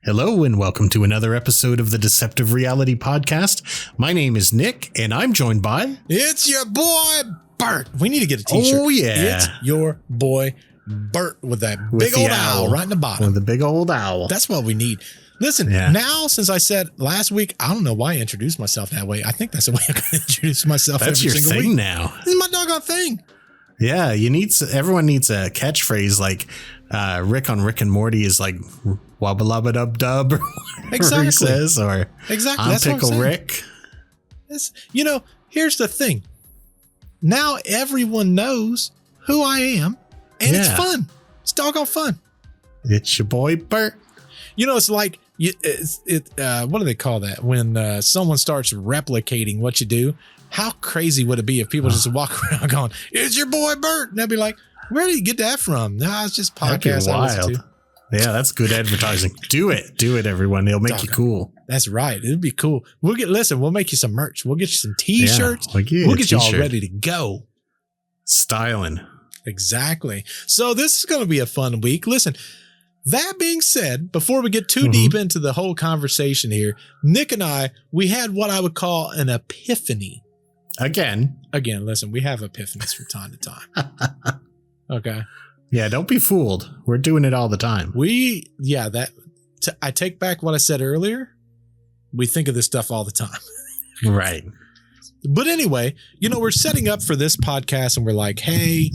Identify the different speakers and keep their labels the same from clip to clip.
Speaker 1: Hello and welcome to another episode of the Deceptive Reality Podcast. My name is Nick and I'm joined by...
Speaker 2: It's your boy, Bert. We need to get a t-shirt.
Speaker 1: Oh, yeah.
Speaker 2: It's your boy, Bert, with that big old owl right in the bottom.
Speaker 1: With the big old owl.
Speaker 2: That's what we need. Listen, now, since I said last week, I don't know why I introduced myself that way. I think that's the way I'm going to introduce myself
Speaker 1: That's
Speaker 2: every
Speaker 1: your
Speaker 2: single
Speaker 1: thing
Speaker 2: week.
Speaker 1: now.
Speaker 2: This is my doggone thing.
Speaker 1: Yeah, everyone needs a catchphrase like Rick on Rick and Morty is like wubba lubba dub dub, or
Speaker 2: Exactly.
Speaker 1: he says, or
Speaker 2: Exactly.
Speaker 1: I'm
Speaker 2: That's what I'm
Speaker 1: Pickle
Speaker 2: saying.
Speaker 1: Rick.
Speaker 2: Here's the thing. Now everyone knows who I am, and it's fun. It's doggone fun.
Speaker 1: It's your boy Bert.
Speaker 2: It's like what do they call that when someone starts replicating what you do? How crazy would it be if people just walk around going, "It's your boy Bert," and they'll be like, "Where did you get that from?" No, it's just podcasts I listen to.
Speaker 1: Yeah, that's good advertising. Do it, everyone. It'll make you cool.
Speaker 2: That's right. It'd be cool. We'll make you some merch. We'll get you some t-shirts.
Speaker 1: Yeah,
Speaker 2: we'll get you all ready to go.
Speaker 1: Styling.
Speaker 2: Exactly. So this is going to be a fun week. Listen, that being said, before we get too deep into the whole conversation here, Nick and I, we had what I would call an epiphany. Again, listen, we have epiphanies from time to time. Okay.
Speaker 1: Yeah, don't be fooled. We're doing it all the time.
Speaker 2: I take back what I said earlier. We think of this stuff all the time.
Speaker 1: Right.
Speaker 2: But anyway, we're setting up for this podcast and we're like, hey,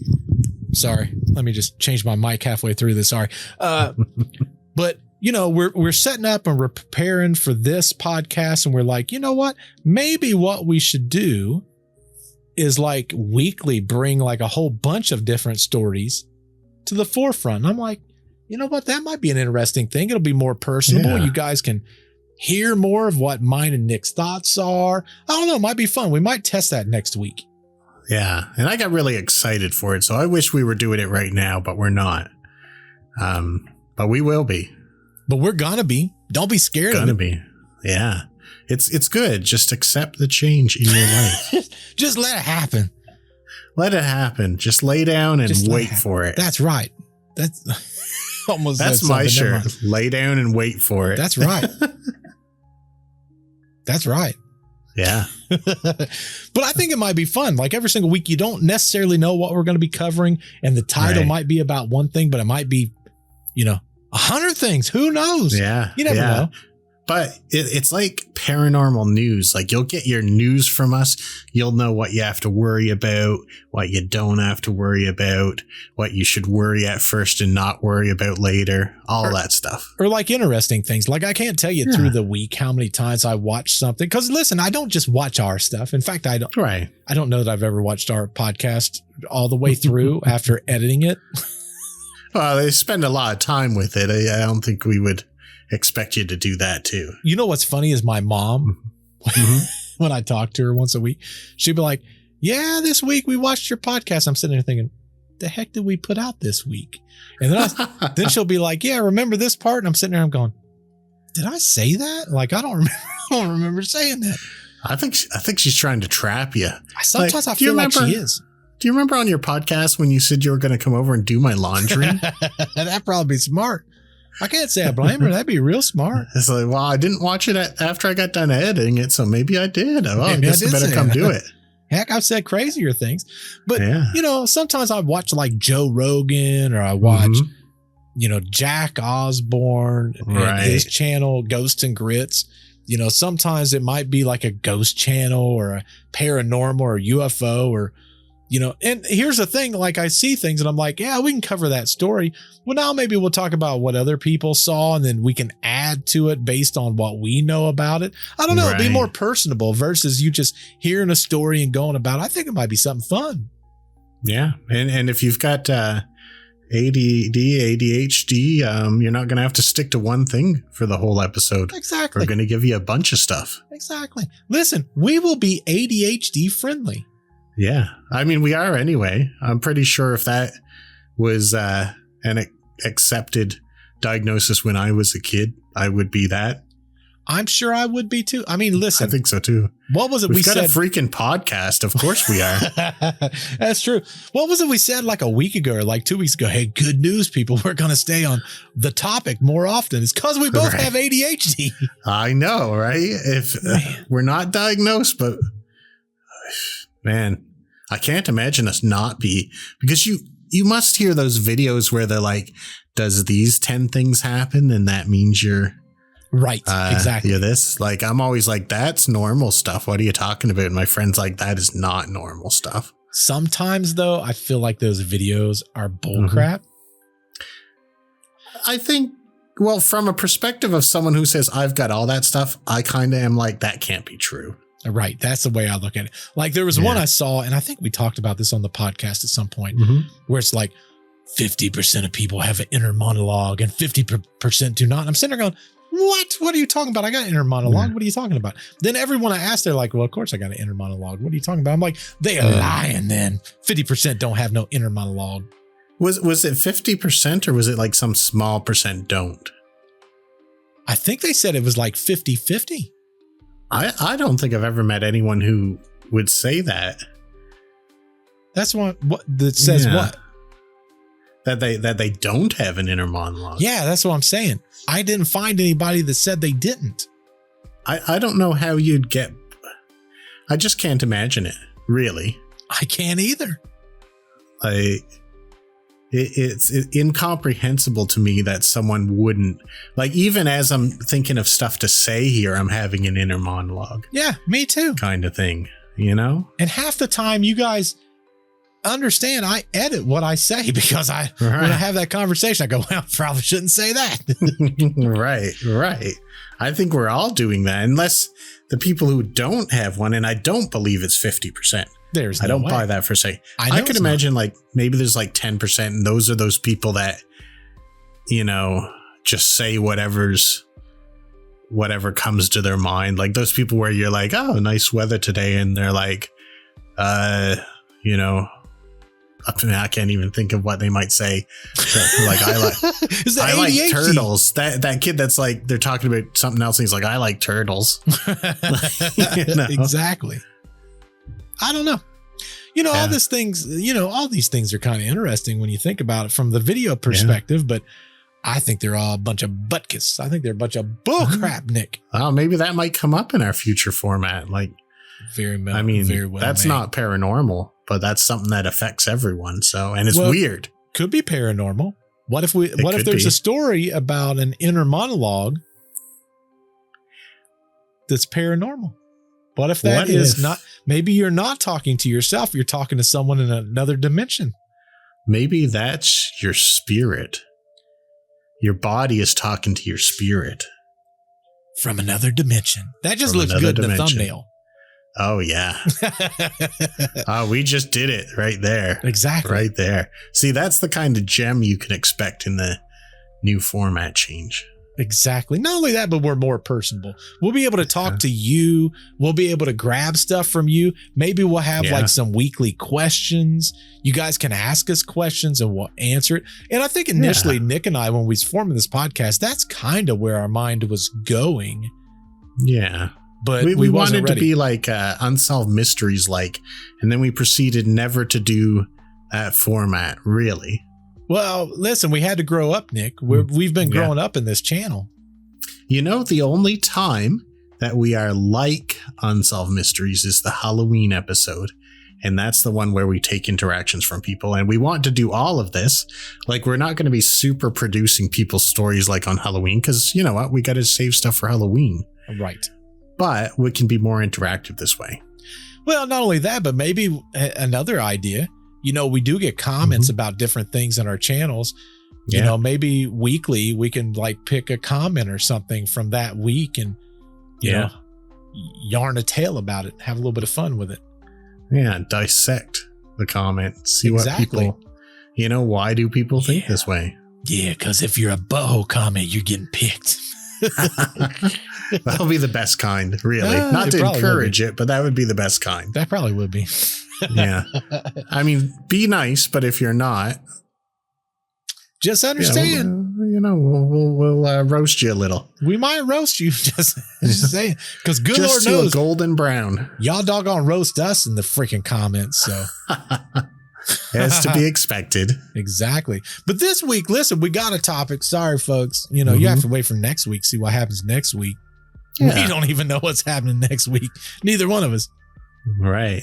Speaker 2: sorry, let me just change my mic halfway through this. Sorry. But we're setting up and we're preparing for this podcast and we're like, you know what? Maybe what we should do is like weekly bring like a whole bunch of different stories to the forefront. And I'm like, you know what? That might be an interesting thing. It'll be more personable. Yeah. You guys can hear more of what mine and Nick's thoughts are. I don't know. It might be fun. We might test that next week.
Speaker 1: Yeah. And I got really excited for it. So I wish we were doing it right now, but we're not. But we will be.
Speaker 2: But we're gonna be. Don't be scared of it.
Speaker 1: Gonna be. Yeah. It's good. Just accept the change in your life.
Speaker 2: Just let it happen.
Speaker 1: Let it happen. Just lay down and wait for it.
Speaker 2: That's right. That's almost.
Speaker 1: That's my shirt. Lay down and wait for it.
Speaker 2: That's right. That's right.
Speaker 1: Yeah.
Speaker 2: But I think it might be fun. Like every single week, you don't necessarily know what we're going to be covering, and the title might be about one thing, but it might be, 100 things. Who knows?
Speaker 1: Yeah.
Speaker 2: You never know.
Speaker 1: But it's like paranormal news. Like you'll get your news from us. You'll know what you have to worry about, what you don't have to worry about, what you should worry at first and not worry about later, all that stuff.
Speaker 2: Or like interesting things. Like I can't tell you through the week how many times I watch something. Because listen, I don't just watch our stuff. In fact, I don't.
Speaker 1: Right.
Speaker 2: I don't know that I've ever watched our podcast all the way through after editing it.
Speaker 1: Well, they spend a lot of time with it. I don't think we would expect you to do that too.
Speaker 2: You know what's funny is my mom, when I talk to her once a week, she'd be like, yeah, this week we watched your podcast. I'm sitting there thinking, the heck did we put out this week? And then she'll be like, yeah, remember this part? And I'm sitting there, I'm going, did I say that? Like, I don't remember saying that.
Speaker 1: I think she's trying to trap you.
Speaker 2: Sometimes I feel like she is.
Speaker 1: Do you remember on your podcast when you said you were going to come over and do my laundry?
Speaker 2: That'd probably be smart. I can't say I blame her. That'd be real smart.
Speaker 1: It's like, well, I didn't watch it after I got done editing it, so maybe I did. Oh, I guess I better come do it.
Speaker 2: Heck, I've said crazier things. But, sometimes I watch like Joe Rogan or I watch, Jack Osborne and his channel, Ghosts and Grits. Sometimes it might be like a ghost channel or a paranormal or UFO or, and here's the thing, like I see things and I'm like, yeah, we can cover that story. Well, now maybe we'll talk about what other people saw and then we can add to it based on what we know about it. I don't know. It'd be more personable versus you just hearing a story and going about it. I think it might be something fun.
Speaker 1: Yeah. And if you've got ADD, ADHD, you're not going to have to stick to one thing for the whole episode.
Speaker 2: Exactly.
Speaker 1: We're going to give you a bunch of stuff.
Speaker 2: Exactly. Listen, we will be ADHD friendly.
Speaker 1: Yeah. I mean, we are anyway. I'm pretty sure if that was an accepted diagnosis when I was a kid, I would be that.
Speaker 2: I'm sure I would be too. I mean, listen.
Speaker 1: I think so too.
Speaker 2: What was it
Speaker 1: We've got a freaking podcast. Of course we are.
Speaker 2: That's true. What was it we said like a week ago or like 2 weeks ago? Hey, good news, people. We're going to stay on the topic more often. It's because we both have ADHD.
Speaker 1: I know, right? If we're not diagnosed, but man, I can't imagine us not be, because you must hear those videos where they're like, does these 10 things happen? And that means you're
Speaker 2: right. Exactly.
Speaker 1: You're this. Like, I'm always like, that's normal stuff. What are you talking about? And my friend's like, that is not normal stuff.
Speaker 2: Sometimes, though, I feel like those videos are bullcrap.
Speaker 1: I think, well, from a perspective of someone who says, I've got all that stuff, I kind of am like, that can't be true.
Speaker 2: Right. That's the way I look at it. Like, there was one I saw, and I think we talked about this on the podcast at some point, where it's like 50% of people have an inner monologue and 50% do not. And I'm sitting there going, what are you talking about? I got an inner monologue. What are you talking about? Then everyone I asked, they're like, well, of course I got an inner monologue. What are you talking about? I'm like, they are lying then. 50% don't have no inner monologue.
Speaker 1: Was it 50% or was it like some small percent don't?
Speaker 2: I think they said it was like 50-50.
Speaker 1: I don't think I've ever met anyone who would say that.
Speaker 2: That's what that says what?
Speaker 1: That they don't have an inner monologue.
Speaker 2: Yeah, that's what I'm saying. I didn't find anybody that said they didn't.
Speaker 1: I don't know how you'd get. I just can't imagine it, really.
Speaker 2: I can't either.
Speaker 1: It's incomprehensible to me that someone wouldn't, like, even as I'm thinking of stuff to say here, I'm having an inner monologue.
Speaker 2: Yeah, me too.
Speaker 1: Kind of thing, you know?
Speaker 2: And half the time you guys understand, I edit what I say because when I have that conversation, I go, well, I probably shouldn't say that. Right.
Speaker 1: I think we're all doing that, unless the people who don't have one, and I don't believe it's 50%. I don't buy that for a second. I could imagine like maybe there's like 10%, and those are those people that, you know, just say whatever comes to their mind. Like those people where you're like, oh, nice weather today, and they're like, you know, I can't even think of what they might say. Like I like turtles. That kid that's like, they're talking about something else, and he's like, I like turtles.
Speaker 2: You know? Exactly. I don't know. You know, all these things are kind of interesting when you think about it from the video perspective, but I think they're all a bunch of butkus. I think they're a bunch of bullcrap, Nick.
Speaker 1: Oh, maybe that might come up in our future format. Like, very well. That's not paranormal, but that's something that affects everyone. So, and it's weird.
Speaker 2: Could be paranormal. What if there's a story about an inner monologue that's paranormal? What if that is not, maybe you're not talking to yourself, you're talking to someone in another dimension.
Speaker 1: Maybe that's your spirit. Your body is talking to your spirit.
Speaker 2: From another dimension. That just looks good in the thumbnail.
Speaker 1: Oh, yeah. We just did it right there.
Speaker 2: Exactly.
Speaker 1: Right there. See, that's the kind of gem you can expect in the new format change.
Speaker 2: Exactly. Not only that, but we're more personable. We'll be able to talk to you. We'll be able to grab stuff from you. Maybe we'll have like some weekly questions. You guys can ask us questions and we'll answer it. And I think initially Nick and I, when we was forming this podcast, that's kind of where our mind was going.
Speaker 1: Yeah.
Speaker 2: But
Speaker 1: we wanted to be like Unsolved Mysteries, like, and then we proceeded never to do that format, really.
Speaker 2: Well, listen, we had to grow up, Nick. We've been growing up in this channel.
Speaker 1: You know, the only time that we are like Unsolved Mysteries is the Halloween episode. And that's the one where we take interactions from people. And we want to do all of this. Like, we're not going to be super producing people's stories like on Halloween, because you know what? We got to save stuff for Halloween.
Speaker 2: Right.
Speaker 1: But we can be more interactive this way.
Speaker 2: Well, not only that, but maybe another idea. You know, we do get comments about different things on our channels. You know, maybe weekly we can like pick a comment or something from that week and, you know, yarn a tale about it, have a little bit of fun with it. Yeah,
Speaker 1: dissect the comment, see what people, you know, why do people think this way?
Speaker 2: Yeah, because if you're a butthole comment, you're getting picked.
Speaker 1: That'll be the best kind, really. Not to encourage it, but that would be the best kind.
Speaker 2: That probably would be.
Speaker 1: Yeah. I mean, be nice, but if you're not,
Speaker 2: just understand
Speaker 1: we'll roast you a little.
Speaker 2: We might roast you, just saying, because good Lord
Speaker 1: just
Speaker 2: knows,
Speaker 1: a golden brown.
Speaker 2: Y'all doggone roast us in the freaking comments. So
Speaker 1: as to be expected.
Speaker 2: Exactly. But this week, listen, we got a topic. Sorry, folks. You have to wait for next week. See what happens next week. Yeah. We don't even know what's happening next week. Neither one of us.
Speaker 1: Right.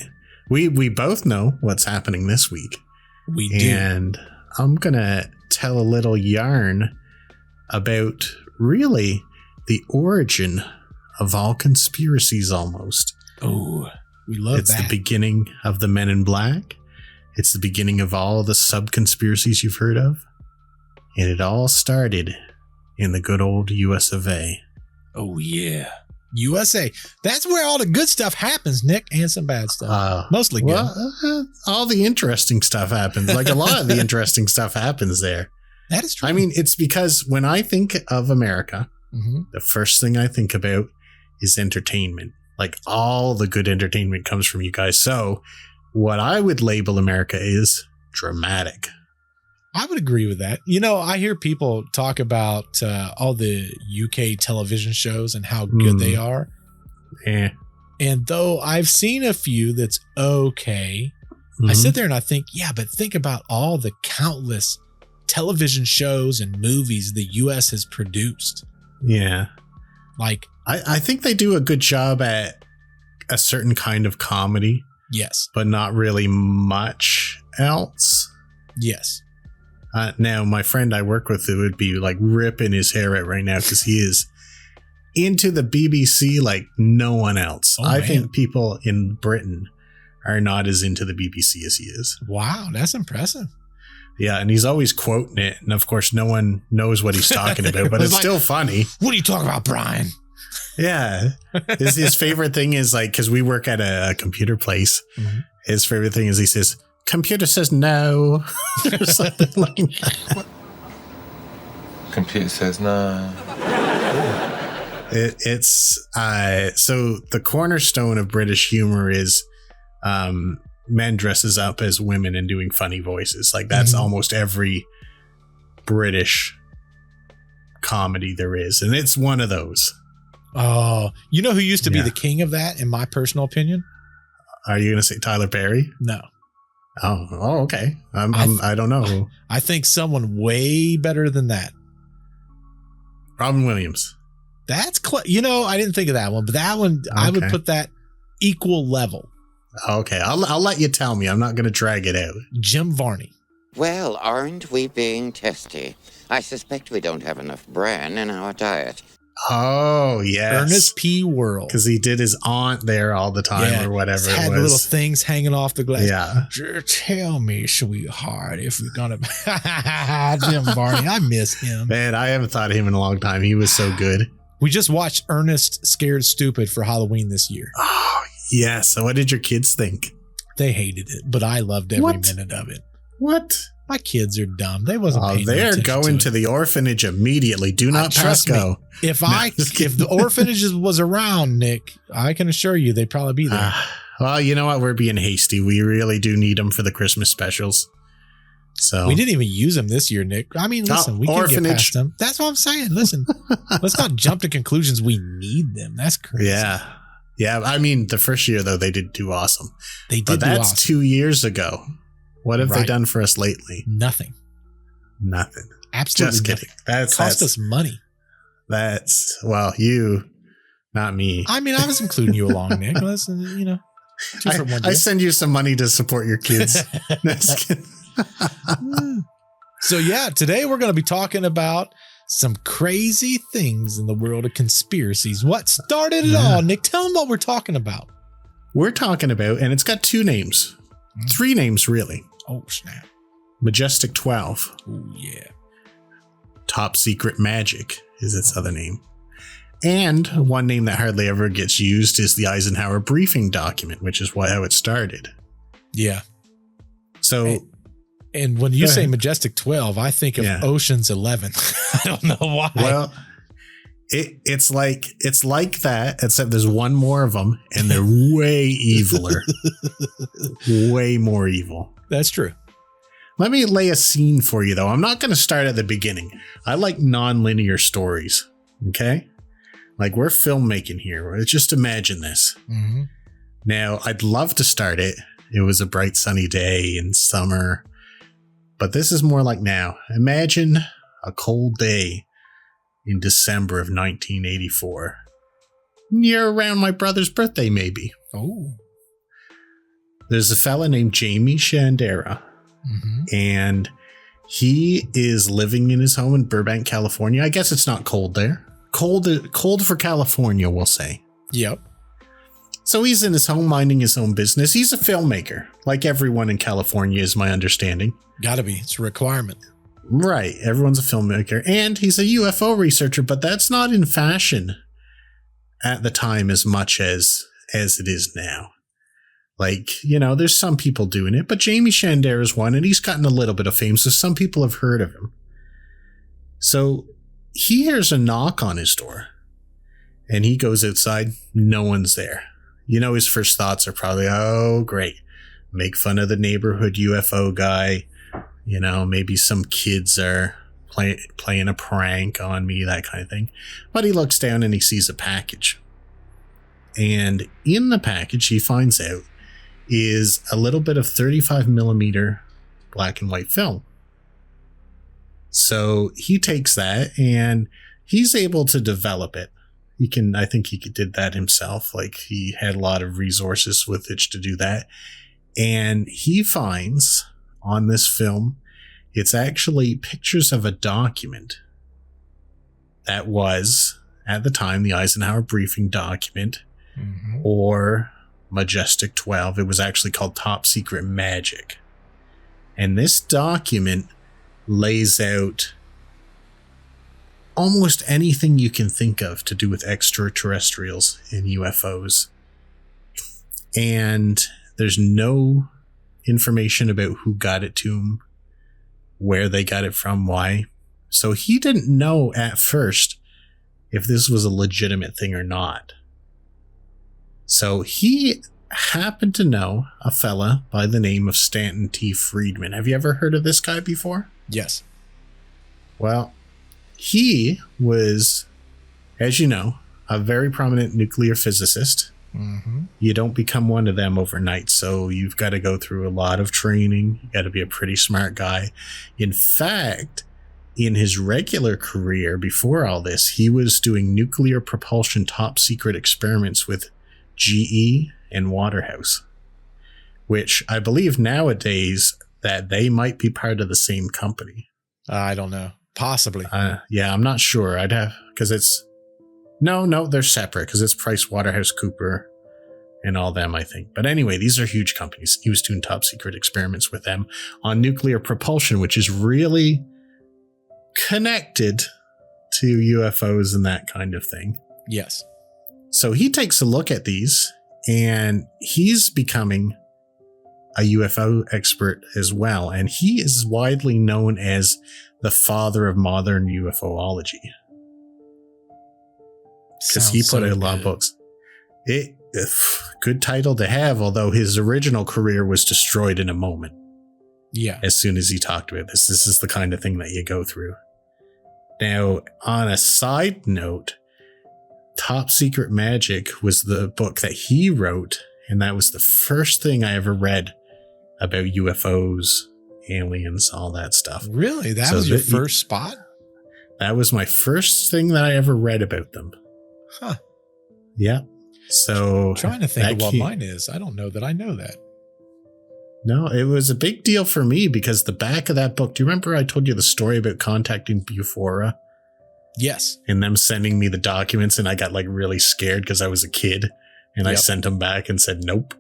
Speaker 1: We both know what's happening this week.
Speaker 2: We do.
Speaker 1: And I'm going to tell a little yarn about really the origin of all conspiracies almost.
Speaker 2: Oh, we love
Speaker 1: it's the beginning of the Men in Black. It's the beginning of all the sub-conspiracies you've heard of. And it all started in the good old US of A.
Speaker 2: Oh, yeah. USA. That's where all the good stuff happens, Nick, and some bad stuff. Mostly good.
Speaker 1: Well, all the interesting stuff happens. Like a lot of the interesting stuff happens there.
Speaker 2: That is true.
Speaker 1: I mean, it's because when I think of America, the first thing I think about is entertainment. Like all the good entertainment comes from you guys. So what I would label America is dramatic.
Speaker 2: I would agree with that. I hear people talk about all the UK television shows and how good they are.
Speaker 1: Yeah.
Speaker 2: And though I've seen a few that's okay, I sit there and I think, yeah, but think about all the countless television shows and movies the US has produced.
Speaker 1: Yeah.
Speaker 2: Like,
Speaker 1: I think they do a good job at a certain kind of comedy.
Speaker 2: Yes.
Speaker 1: But not really much else.
Speaker 2: Yes.
Speaker 1: Now, my friend I work with would be like ripping his hair out right now because he is into the BBC like no one else. I think people in Britain are not as into the BBC as he is.
Speaker 2: Wow, that's impressive.
Speaker 1: Yeah, and he's always quoting it. And of course, no one knows what he's talking about, but it's still funny.
Speaker 2: What are you talking about, Brian?
Speaker 1: Yeah. His favorite thing is like, because we work at a computer place, his favorite thing is he says, "Computer says no." Or something like that.
Speaker 3: Computer says no.
Speaker 1: It's so the cornerstone of British humor is men dresses up as women and doing funny voices. Like that's almost every British comedy there is. And it's one of those.
Speaker 2: Oh, you know who used to be the king of that, in my personal opinion?
Speaker 1: Are you going to say Tyler Perry?
Speaker 2: No.
Speaker 1: Oh, okay. I don't know.
Speaker 2: I think someone way better than that.
Speaker 1: Robin Williams.
Speaker 2: That's I didn't think of that one, but that one I would put that equal level.
Speaker 1: Okay, I'll let you tell me. I'm not going to drag it out.
Speaker 2: Jim Varney.
Speaker 4: Well, aren't we being testy? I suspect we don't have enough bran in our diet.
Speaker 1: Oh, yes.
Speaker 2: Ernest P. Worrell.
Speaker 1: Because he did his aunt there all the time or whatever it was.
Speaker 2: Had the little things hanging off the glass.
Speaker 1: Yeah.
Speaker 2: Tell me, sweetheart, if we're going to... Jim Varney, I miss him.
Speaker 1: Man, I haven't thought of him in a long time. He was so good.
Speaker 2: We just watched Ernest Scared Stupid for Halloween this year.
Speaker 1: Oh, yeah. So what did your kids think?
Speaker 2: They hated it, but I loved every minute of it.
Speaker 1: What?
Speaker 2: My kids are dumb. They wasn't paying
Speaker 1: they're
Speaker 2: attention
Speaker 1: going to the orphanage immediately. Do not pass go.
Speaker 2: If the orphanage was around, Nick, I can assure you they'd probably be there.
Speaker 1: Well, you know what? We're being hasty. We really do need them for the Christmas specials. So
Speaker 2: we didn't even use them this year, Nick. I mean, listen, we can get past them. That's what I'm saying. Listen, let's not jump to conclusions. We need them. That's crazy.
Speaker 1: Yeah. Yeah. I mean, the first year, though, they did do awesome.
Speaker 2: They did. But
Speaker 1: that's awesome. 2 years ago. What have they done for us lately?
Speaker 2: Nothing. Absolutely
Speaker 1: Just kidding.
Speaker 2: That cost us money.
Speaker 1: You, not me.
Speaker 2: I mean, I was including you along, Nick. Listen,
Speaker 1: I send you some money to support your kids.
Speaker 2: So yeah, today we're going to be talking about some crazy things in the world of conspiracies. What started it all, Nick? Tell them what we're talking about.
Speaker 1: We're talking about, and it's got 2 names. 3 names, really.
Speaker 2: Oh, snap.
Speaker 1: Majestic 12.
Speaker 2: Oh, yeah.
Speaker 1: Top Secret Magic is its other name. And one name that hardly ever gets used is the Eisenhower briefing document, which is how it started.
Speaker 2: Yeah.
Speaker 1: So...
Speaker 2: And when you say Majestic 12, I think of Ocean's 11. I don't know why.
Speaker 1: Well, it's like that, except there's one more of them, and they're way eviler. Way more evil.
Speaker 2: That's true.
Speaker 1: Let me lay a scene for you, though. I'm not going to start at the beginning. I like non-linear stories. Okay? Like, we're filmmaking here. Just imagine this.
Speaker 2: Mm-hmm.
Speaker 1: Now, I'd love to start it. It was a bright sunny day in summer. But this is more like now. Imagine a cold day in December of 1984. Near around my brother's birthday, maybe.
Speaker 2: Oh.
Speaker 1: There's a fella named Jamie Shandera.
Speaker 2: Mm-hmm.
Speaker 1: And he is living in his home in Burbank, California. I guess it's not cold there. Cold for California, we'll say.
Speaker 2: Yep.
Speaker 1: So he's in his home minding his own business. He's a filmmaker, like everyone in California is my understanding.
Speaker 2: Gotta be. It's a requirement.
Speaker 1: Right. Everyone's a filmmaker. And he's a UFO researcher, but that's not in fashion at the time as much as it is now. Like, you know, there's some people doing it, but Jamie Shandera is one, and he's gotten a little bit of fame, so some people have heard of him. So he hears a knock on his door, and he goes outside. No one's there. You know, his first thoughts are probably, oh, great. Make fun of the neighborhood UFO guy. You know, maybe some kids are playing a prank on me, that kind of thing. But he looks down and he sees a package. And in the package, he finds out is a little bit of 35 millimeter black and white film. So he takes that and he's able to develop it. I think he did that himself. Like, he had a lot of resources with which to do that. And he finds on this film, it's actually pictures of a document that was, at the time, the Eisenhower briefing document,
Speaker 2: Mm-hmm.
Speaker 1: or Majestic 12. It was actually called Top Secret Magic. And this document lays out almost anything you can think of to do with extraterrestrials and UFOs. And there's no information about who got it to him, where they got it from, why. So he didn't know at first if this was a legitimate thing or not. So he happened to know a fella by the name of Stanton T. Friedman. Have you ever heard of this guy before?
Speaker 2: Yes.
Speaker 1: Well, he was, as you know, a very prominent nuclear physicist.
Speaker 2: Mm-hmm.
Speaker 1: You don't become one of them overnight, so you've got to go through a lot of training. You got to be a pretty smart guy. In fact, in his regular career before all this, he was doing nuclear propulsion top secret experiments with GE and Waterhouse, which I believe nowadays that they might be part of the same company.
Speaker 2: I don't know. Possibly.
Speaker 1: Yeah, I'm not sure. I'd have, because it's, no, they're separate because it's PricewaterhouseCoopers and all them, I think. But anyway, these are huge companies. He was doing top secret experiments with them on nuclear propulsion, which is really connected to UFOs and that kind of thing.
Speaker 2: Yes.
Speaker 1: So he takes a look at these and he's becoming a UFO expert as well. And he is widely known as the father of modern UFOlogy. Because he put out a lot of books. Good title to have, although his original career was destroyed in a moment.
Speaker 2: Yeah.
Speaker 1: As soon as he talked about this. This is the kind of thing that you go through. Now, on a side note, Top Secret Magic was the book that he wrote, and that was the first thing I ever read about UFOs, aliens, all that stuff.
Speaker 2: Really? That was your first spot?
Speaker 1: That was my first thing that I ever read about them.
Speaker 2: Huh.
Speaker 1: Yeah. So
Speaker 2: I'm trying to think of what mine is. I don't know that I know that.
Speaker 1: No, it was a big deal for me because the back of that book, do you remember I told you the story about contacting Bufora?
Speaker 2: Yes.
Speaker 1: And them sending me the documents, and I got like really scared because I was a kid, and I sent them back and said, nope.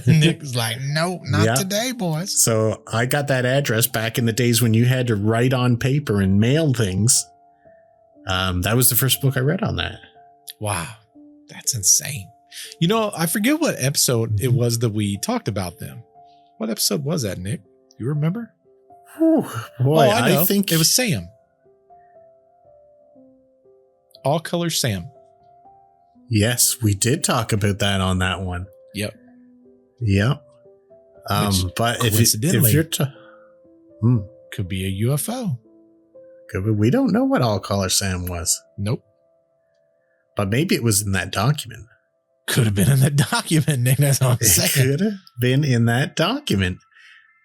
Speaker 2: Nick was like, nope, not today, boys.
Speaker 1: So I got that address back in the days when you had to write on paper and mail things. That was the first book I read on that.
Speaker 2: Wow. That's insane. You know, I forget what episode it was that we talked about them. What episode was that, Nick? You remember?
Speaker 1: Whew, boy,
Speaker 2: I know.
Speaker 1: I think
Speaker 2: it was Sam. All Color Sam.
Speaker 1: Yes, we did talk about that on that one.
Speaker 2: Yep.
Speaker 1: But if you're
Speaker 2: Could be a UFO.
Speaker 1: We don't know what All Caller Sam was.
Speaker 2: Nope.
Speaker 1: But maybe it was in that document.
Speaker 2: Could have been in that document, Nick. That's what I'm saying.
Speaker 1: It could have been in that document.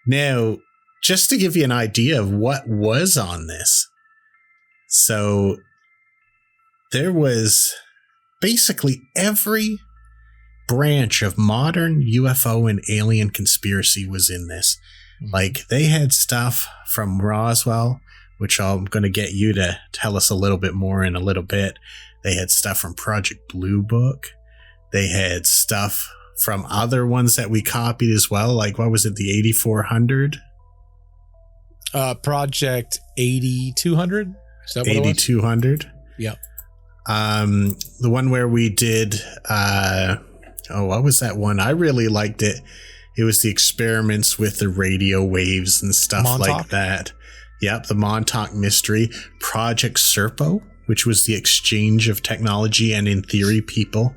Speaker 1: Now, just to give you an idea of what was on this. So there was basically every branch of modern UFO and alien conspiracy was in this. Like, they had stuff from Roswell, which I'm going to get you to tell us a little bit more in a little bit. They had stuff from Project Blue Book. They had stuff from other ones that we copied as well. Like, what was it? The 8400?
Speaker 2: Project 8200? Is that what
Speaker 1: 8200?
Speaker 2: Yep.
Speaker 1: The one where we did, what was that one? I really liked it. It was the experiments with the radio waves and stuff
Speaker 2: Montauk?
Speaker 1: Like that. Yep, the Montauk Mystery. Project Serpo, which was the exchange of technology and, in theory, people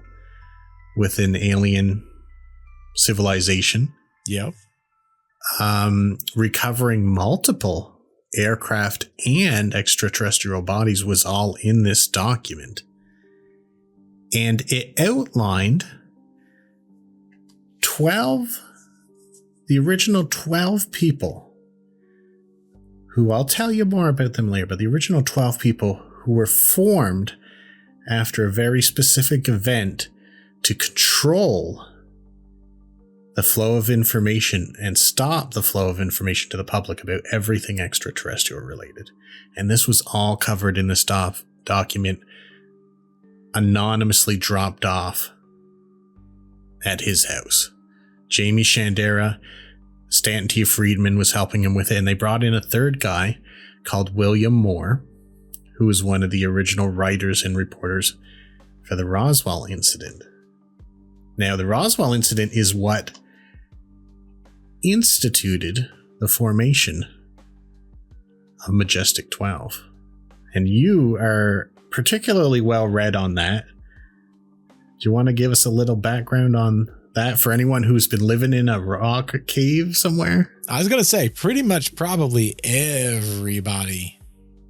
Speaker 1: with an alien civilization.
Speaker 2: Yep.
Speaker 1: Recovering multiple aircraft and extraterrestrial bodies was all in this document. And it outlined the original 12 people, who I'll tell you more about them later, but the original 12 people who were formed after a very specific event to control the flow of information and stop the flow of information to the public about everything extraterrestrial related. And this was all covered in this document, anonymously dropped off at his house. Jamie Shandera, Stanton T. Friedman was helping him with it, and they brought in a third guy called William Moore, who was one of the original writers and reporters for the Roswell incident. Now, the Roswell incident is what instituted the formation of Majestic 12. And you are particularly well read on that. Do you want to give us a little background on that for anyone who's been living in a rock cave somewhere?
Speaker 2: I was going to say, pretty much probably everybody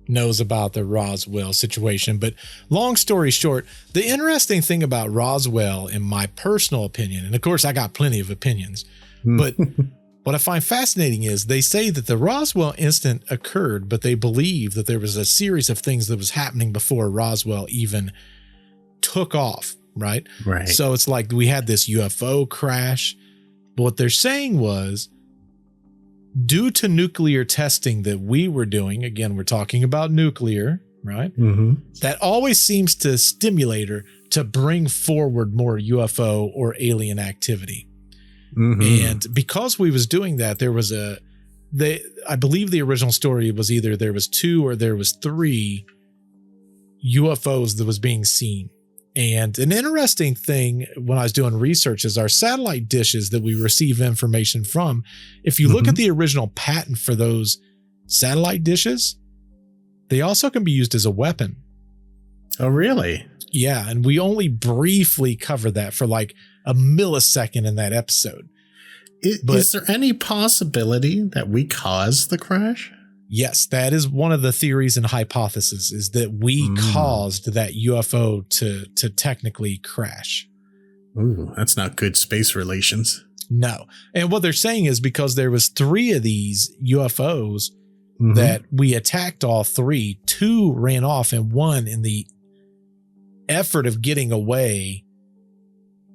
Speaker 2: knows about the Roswell situation. But long story short, the interesting thing about Roswell, in my personal opinion, and of course I got plenty of opinions, but what I find fascinating is they say that the Roswell incident occurred, but they believe that there was a series of things that was happening before Roswell even took off. Right. So it's like we had this UFO crash. But what they're saying was, due to nuclear testing that we were doing, again, we're talking about nuclear, right? That always seems to stimulate or to bring forward more UFO or alien activity. And because we was doing that, there was I believe the original story was either there was 2 or there was 3 UFOs that was being seen. And an interesting thing when I was doing research is our satellite dishes that we receive information from. If you look at the original patent for those satellite dishes, they also can be used as a weapon.
Speaker 1: Oh, really?
Speaker 2: Yeah. And we only briefly covered that for like a millisecond in that episode.
Speaker 1: Is there any possibility that we caused the crash?
Speaker 2: Yes, that is one of the theories and hypotheses, is that we caused that UFO to technically crash.
Speaker 1: Ooh, that's not good space relations.
Speaker 2: No. And what they're saying is because there was 3 of these UFOs that we attacked all 3, 2 ran off, and 1, in the effort of getting away,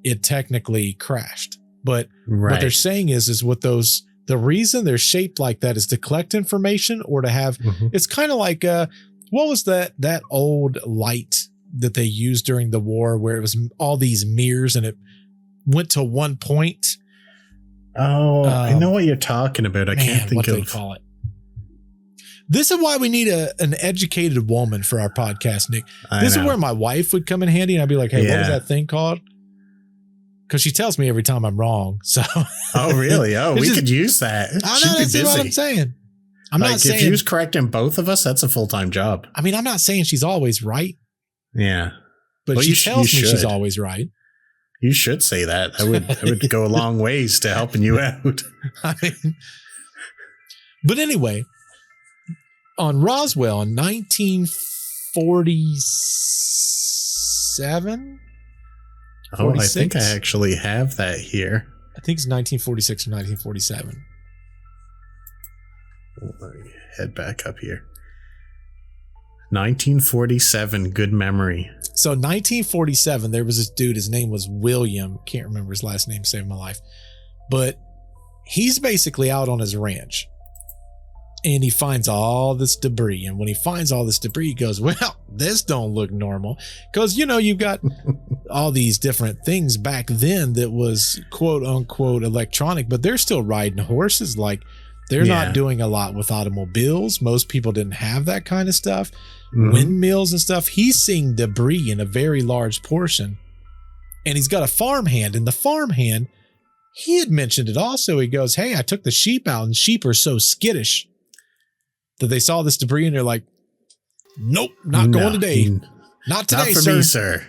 Speaker 2: it technically crashed. But what they're saying is what those... The reason they're shaped like that is to collect information or to have, it's kind of like, what was that old light that they used during the war where it was all these mirrors and it went to one point?
Speaker 1: Oh, I know what you're talking about. I can't think of
Speaker 2: what they call it. This is why we need an educated woman for our podcast, Nick. This is where my wife would come in handy and I'd be like, hey, what was that thing called? Because she tells me every time I'm wrong. So.
Speaker 1: Oh, really? Oh, we could use that.
Speaker 2: She'd be busy. That's what I'm saying. I'm not saying.
Speaker 1: If she was correcting both of us, that's a full-time job.
Speaker 2: I mean, I'm not saying she's always right.
Speaker 1: Yeah.
Speaker 2: But she tells me she's always right.
Speaker 1: You should say that. That would go a long ways to helping you out.
Speaker 2: I mean, But anyway, on Roswell in 1947.
Speaker 1: Oh, I think I actually have that here.
Speaker 2: I think it's 1946 or 1947.
Speaker 1: Let me head back up here. 1947, good memory.
Speaker 2: So 1947, there was this dude, his name was William. Can't remember his last name, saved my life. But he's basically out on his ranch. And he finds all this debris. And when he finds all this debris, he goes, well, this don't look normal. Because, you've got all these different things back then that was quote unquote electronic, but they're still riding horses. Like, they're not doing a lot with automobiles. Most people didn't have that kind of stuff. Mm-hmm. Windmills and stuff. He's seeing debris in a very large portion. And he's got a farmhand. And the farmhand, he had mentioned it also. He goes, hey, I took the sheep out, and sheep are so skittish that they saw this debris and they're like, nope, not going today. Not today,
Speaker 1: not for me, sir.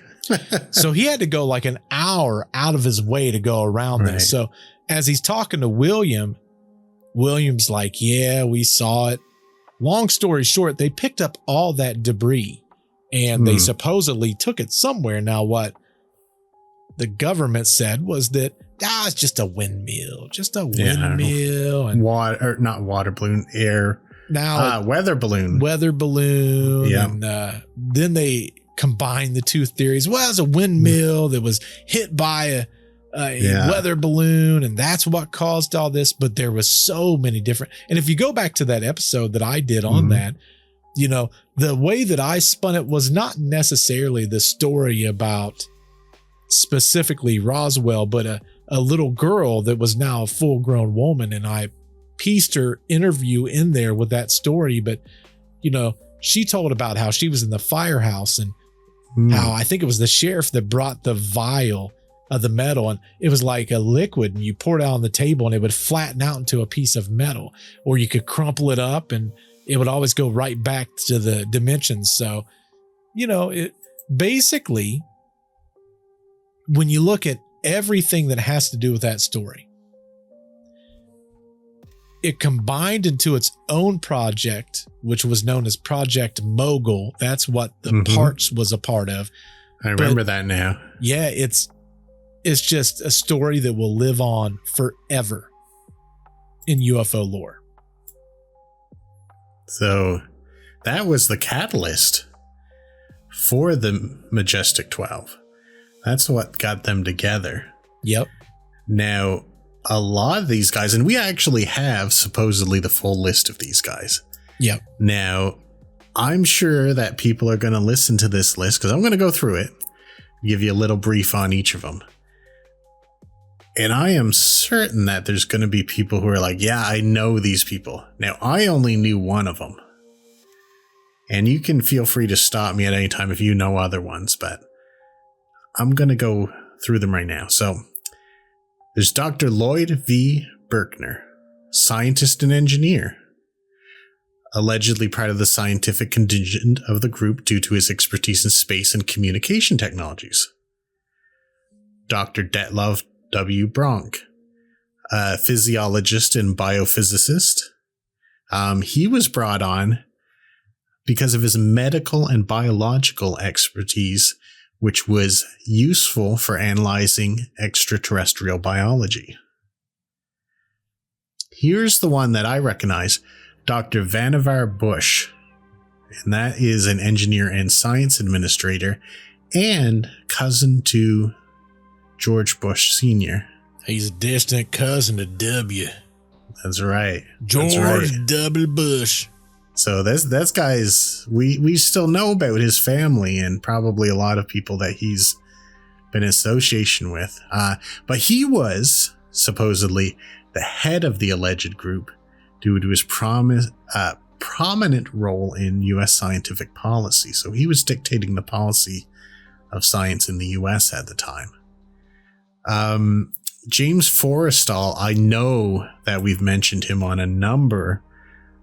Speaker 2: So he had to go like an hour out of his way to go around this. So as he's talking to William's like, yeah, we saw it. Long story short, they picked up all that debris and they supposedly took it somewhere. Now, what the government said was that, it's just a windmill, and
Speaker 1: water, not water balloon, air.
Speaker 2: Now,
Speaker 1: weather balloon.
Speaker 2: Yeah. And then they combined the two theories. Well, it's a windmill that was hit by a weather balloon, and that's what caused all this. But there was so many different. And if you go back to that episode that I did on that, the way that I spun it was not necessarily the story about specifically Roswell, but a little girl that was now a full-grown woman, and I pieced her interview in there with that story. But she told about how she was in the firehouse and how I think it was the sheriff that brought the vial of the metal, and it was like a liquid, and you pour it out on the table and it would flatten out into a piece of metal, or you could crumple it up and it would always go right back to the dimensions. So it basically, when you look at everything that has to do with that story, it combined into its own project, which was known as Project Mogul. That's what the parts was a part of.
Speaker 1: I remember that now.
Speaker 2: Yeah, it's just a story that will live on forever in UFO lore.
Speaker 1: So that was the catalyst for the Majestic 12. That's what got them together.
Speaker 2: Yep.
Speaker 1: Now, a lot of these guys, and we actually have supposedly the full list of these guys.
Speaker 2: Yep.
Speaker 1: Now, I'm sure that people are going to listen to this list because I'm going to go through it, give you a little brief on each of them. And I am certain that there's going to be people who are like, yeah, I know these people. Now, I only knew one of them. And you can feel free to stop me at any time if you know other ones, but I'm going to go through them right now. So there's Dr. Lloyd V. Berkner, scientist and engineer, allegedly part of the scientific contingent of the group due to his expertise in space and communication technologies. Dr. Detlev W. Bronk, a physiologist and biophysicist. He was brought on because of his medical and biological expertise, which was useful for analyzing extraterrestrial biology. Here's the one that I recognize, Dr. Vannevar Bush, and that is an engineer and science administrator and cousin to George Bush Sr.
Speaker 2: He's a distant cousin to W.
Speaker 1: That's right.
Speaker 2: George W. Bush.
Speaker 1: So that's guys, we still know about his family and probably a lot of people that he's been in association with. But he was supposedly the head of the alleged group due to his prominent role in U.S. scientific policy. So he was dictating the policy of science in the U.S. at the time. James Forrestal, I know that we've mentioned him on a number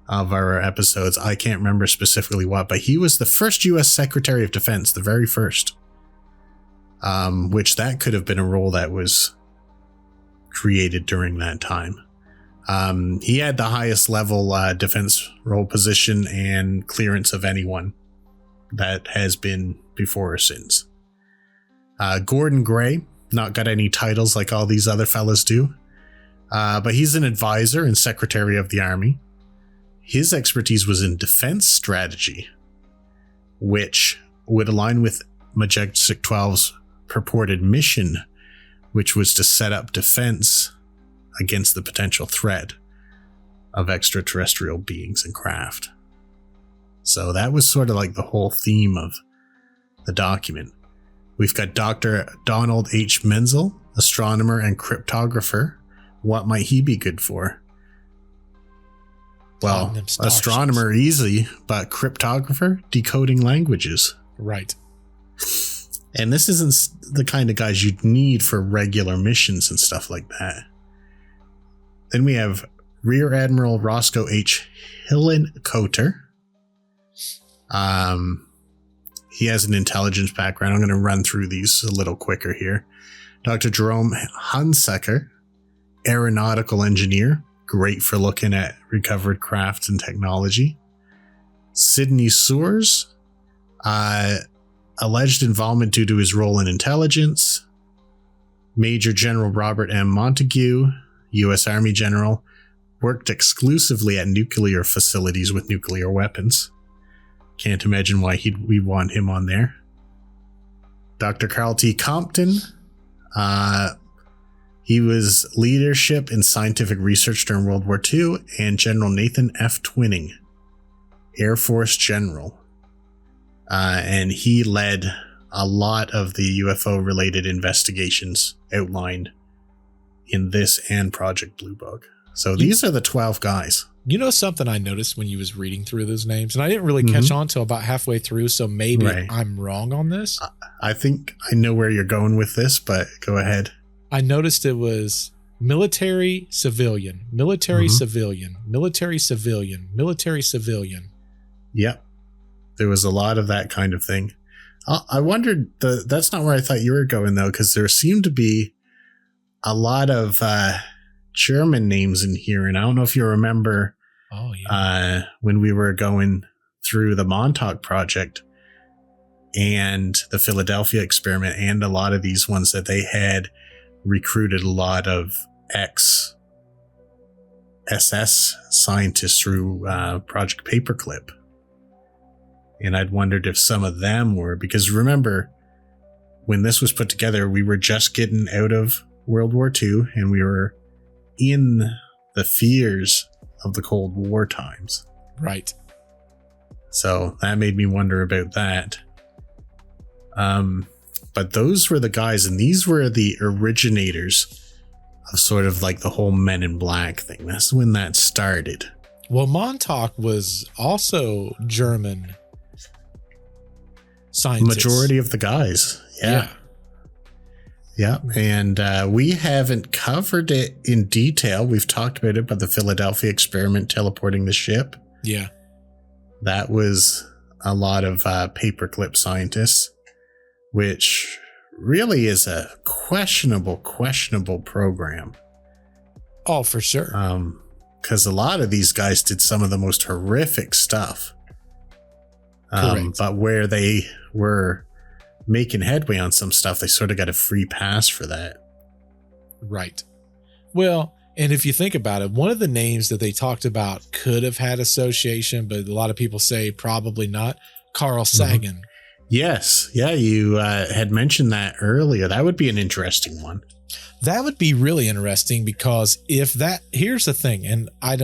Speaker 1: of our episodes. I can't remember specifically what, but he was the first U.S. Secretary of Defense, the very first. Which that could have been a role that was created during that time. He had the highest level defense role position and clearance of anyone that has been before or since. Gordon Gray, not got any titles like all these other fellas do, but he's an advisor and secretary of the Army. His expertise was in defense strategy, which would align with Majestic 12's purported mission, which was to set up defense against the potential threat of extraterrestrial beings and craft. So that was sort of like the whole theme of the document. We've got Dr. Donald H. Menzel, astronomer and cryptographer. What might he be good for? Well, astronomer easy, but cryptographer, decoding languages.
Speaker 2: Right.
Speaker 1: And this isn't the kind of guys you'd need for regular missions and stuff like that. Then we have Rear Admiral Roscoe H. Hillenkoetter. He has an intelligence background. I'm going to run through these a little quicker here. Dr. Jerome Hunsaker, aeronautical engineer, great for looking at recovered crafts and technology. Sidney Soers, alleged involvement due to his role in intelligence. Major General Robert M. Montague, U.S. Army General, worked exclusively at nuclear facilities with nuclear weapons. Can't imagine why we want him on there. Dr. Carl T. Compton. He was leadership in scientific research during World War II, and General Nathan F. Twining, Air Force General. And he led a lot of the UFO-related investigations outlined in this and Project Blue Book. So these are the 12 guys. You
Speaker 2: know something I noticed when you was reading through those names, and I didn't really catch on till about halfway through, so maybe I'm wrong on this.
Speaker 1: I think I know where you're going with this, but go ahead.
Speaker 2: I noticed it was military, civilian, military, civilian, military, civilian, military, civilian.
Speaker 1: Yep. There was a lot of that kind of thing. I wondered, that's not where I thought you were going, though, because there seemed to be a lot of German names in here. And I don't know if you remember when we were going through the Montauk Project and the Philadelphia experiment and a lot of these ones that they had recruited a lot of ex-SS scientists through Project Paperclip. And I'd wondered if some of them were, because remember, when this was put together, we were just getting out of World War II and we were in the fears of the Cold War times.
Speaker 2: Right.
Speaker 1: So that made me wonder about that. But those were the guys, and these were the originators of sort of like the whole Men in Black thing. That's when that started.
Speaker 2: Well, Montauk was also German scientists.
Speaker 1: Majority of the guys. Yeah. And we haven't covered it in detail. We've talked about it, but the Philadelphia experiment teleporting the ship.
Speaker 2: Yeah.
Speaker 1: That was a lot of paperclip scientists, which really is a questionable program.
Speaker 2: Oh, for sure.
Speaker 1: Because a lot of these guys did some of the most horrific stuff. But where they were making headway on some stuff, they sort of got a free pass for that.
Speaker 2: Right. Well, and if you think about it, one of the names that they talked about could have had association, but a lot of people say probably not. Carl Sagan.
Speaker 1: Yes. Yeah, you had mentioned that earlier. That would be an interesting one.
Speaker 2: That would be really interesting because here's the thing, and I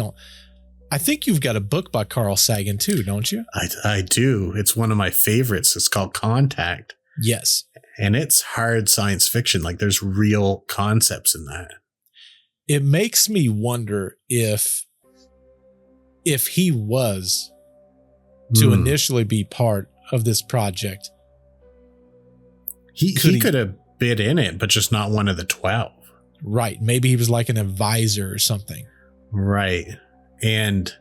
Speaker 2: think you've got a book by Carl Sagan too, don't you?
Speaker 1: I do. It's one of my favorites. It's called Contact.
Speaker 2: Yes.
Speaker 1: And it's hard science fiction. Like there's real concepts in that.
Speaker 2: It makes me wonder if he was to initially be part of this project.
Speaker 1: He could have been in it, but just not one of the 12.
Speaker 2: Right. Maybe he was like an advisor or something.
Speaker 1: Right. And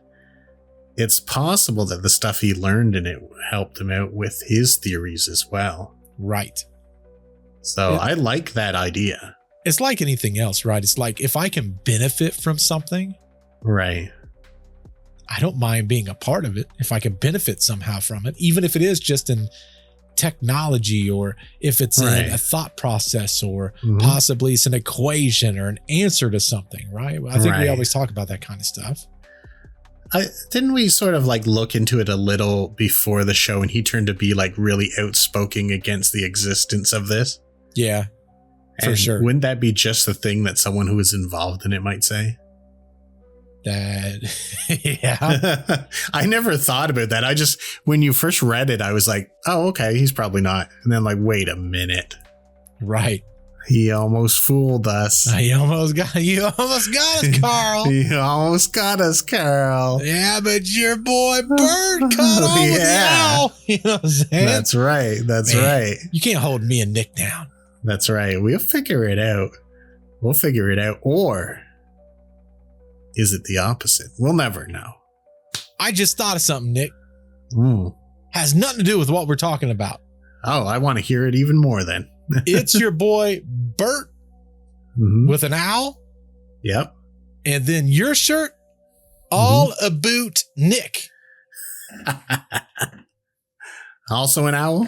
Speaker 1: it's possible that the stuff he learned in it helped him out with his theories as well.
Speaker 2: Right.
Speaker 1: So I like that idea.
Speaker 2: It's like anything else, right? It's like if I can benefit from something,
Speaker 1: Right.
Speaker 2: I don't mind being a part of it if I can benefit somehow from it, even if it is just in technology or if it's in a thought process or possibly it's an equation or an answer to something, right? I think we always talk about that kind of stuff.
Speaker 1: Didn't we sort of like look into it a little before the show and he turned to be like really outspoken against the existence of this?
Speaker 2: Yeah, for sure.
Speaker 1: Wouldn't that be just the thing that someone who is involved in it might say?
Speaker 2: Yeah.
Speaker 1: I never thought about that. I just, when you first read it, I was like, oh, okay, he's probably not. And then like, wait a minute.
Speaker 2: Right.
Speaker 1: He almost fooled us.
Speaker 2: You almost got us, Carl.
Speaker 1: You almost got us, Carl.
Speaker 2: Yeah, but your boy Bird cut on with the owl. You know what I'm saying?
Speaker 1: That's right. That's right.
Speaker 2: You can't hold me and Nick down.
Speaker 1: That's right. We'll figure it out. Or is it the opposite? We'll never know.
Speaker 2: I just thought of something, Nick. Has nothing to do with what we're talking about.
Speaker 1: Oh, I want to hear it even more then.
Speaker 2: It's your boy Bert with an owl.
Speaker 1: Yep.
Speaker 2: And then your shirt, all about Nick.
Speaker 1: Also an owl?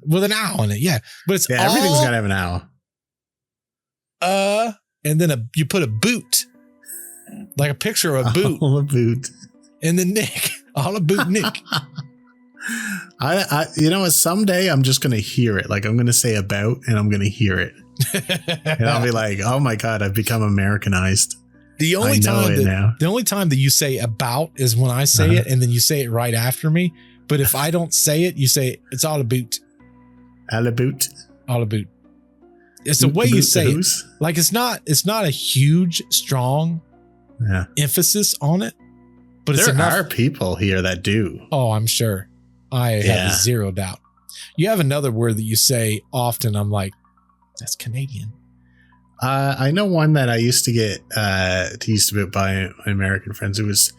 Speaker 2: With an owl in it, yeah. But it's
Speaker 1: everything's got to have an owl.
Speaker 2: And then you put a boot. Like a picture of a boot.
Speaker 1: All a boot.
Speaker 2: And then Nick. All about Nick.
Speaker 1: I you know what? Someday I'm just going to hear it. Like I'm going to say about and I'm going to hear it. And I'll be like, oh my God, I've become Americanized.
Speaker 2: The only time that you say about is when I say it and then you say it right after me. But if I don't say it, you say it's all about.
Speaker 1: All about.
Speaker 2: All about. It's the way you say it. Like it's not a huge, strong emphasis on it. But
Speaker 1: there are people here that do.
Speaker 2: Oh, I'm sure. I have zero doubt. You have another word that you say often. I'm like, that's Canadian.
Speaker 1: I know one that I used to get teased about by my American friends. It was,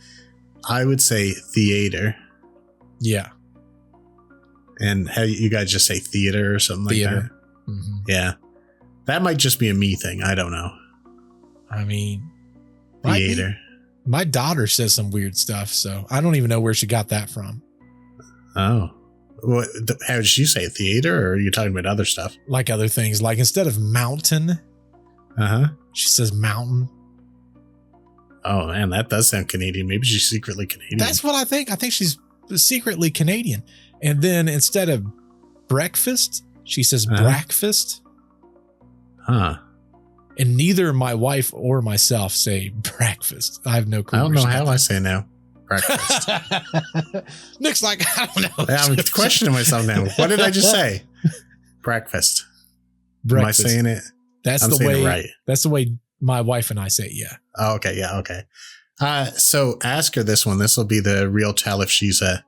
Speaker 1: I would say theater.
Speaker 2: Yeah.
Speaker 1: And how you guys just say theater or something like that? Mm-hmm. Yeah. That might just be a me thing. I don't know.
Speaker 2: I mean,
Speaker 1: theater.
Speaker 2: My daughter says some weird stuff, so I don't even know where she got that from.
Speaker 1: Oh. Well, how did she say theater, or are you talking about other stuff?
Speaker 2: Like other things. Like instead of mountain, she says mountain.
Speaker 1: Oh, man, that does sound Canadian. Maybe she's secretly Canadian.
Speaker 2: That's what I think. I think she's secretly Canadian. And then instead of breakfast, she says breakfast.
Speaker 1: Huh.
Speaker 2: And neither my wife or myself say breakfast. I have no clue.
Speaker 1: I don't know how I say now. Breakfast.
Speaker 2: Nick's like, I don't know.
Speaker 1: I'm questioning myself now. What did I just say? Breakfast. Am I saying it?
Speaker 2: That's the way. Right. That's the way my wife and I say it. Yeah.
Speaker 1: Oh, okay. Yeah. Okay. So ask her this one. This will be the real tell if she's an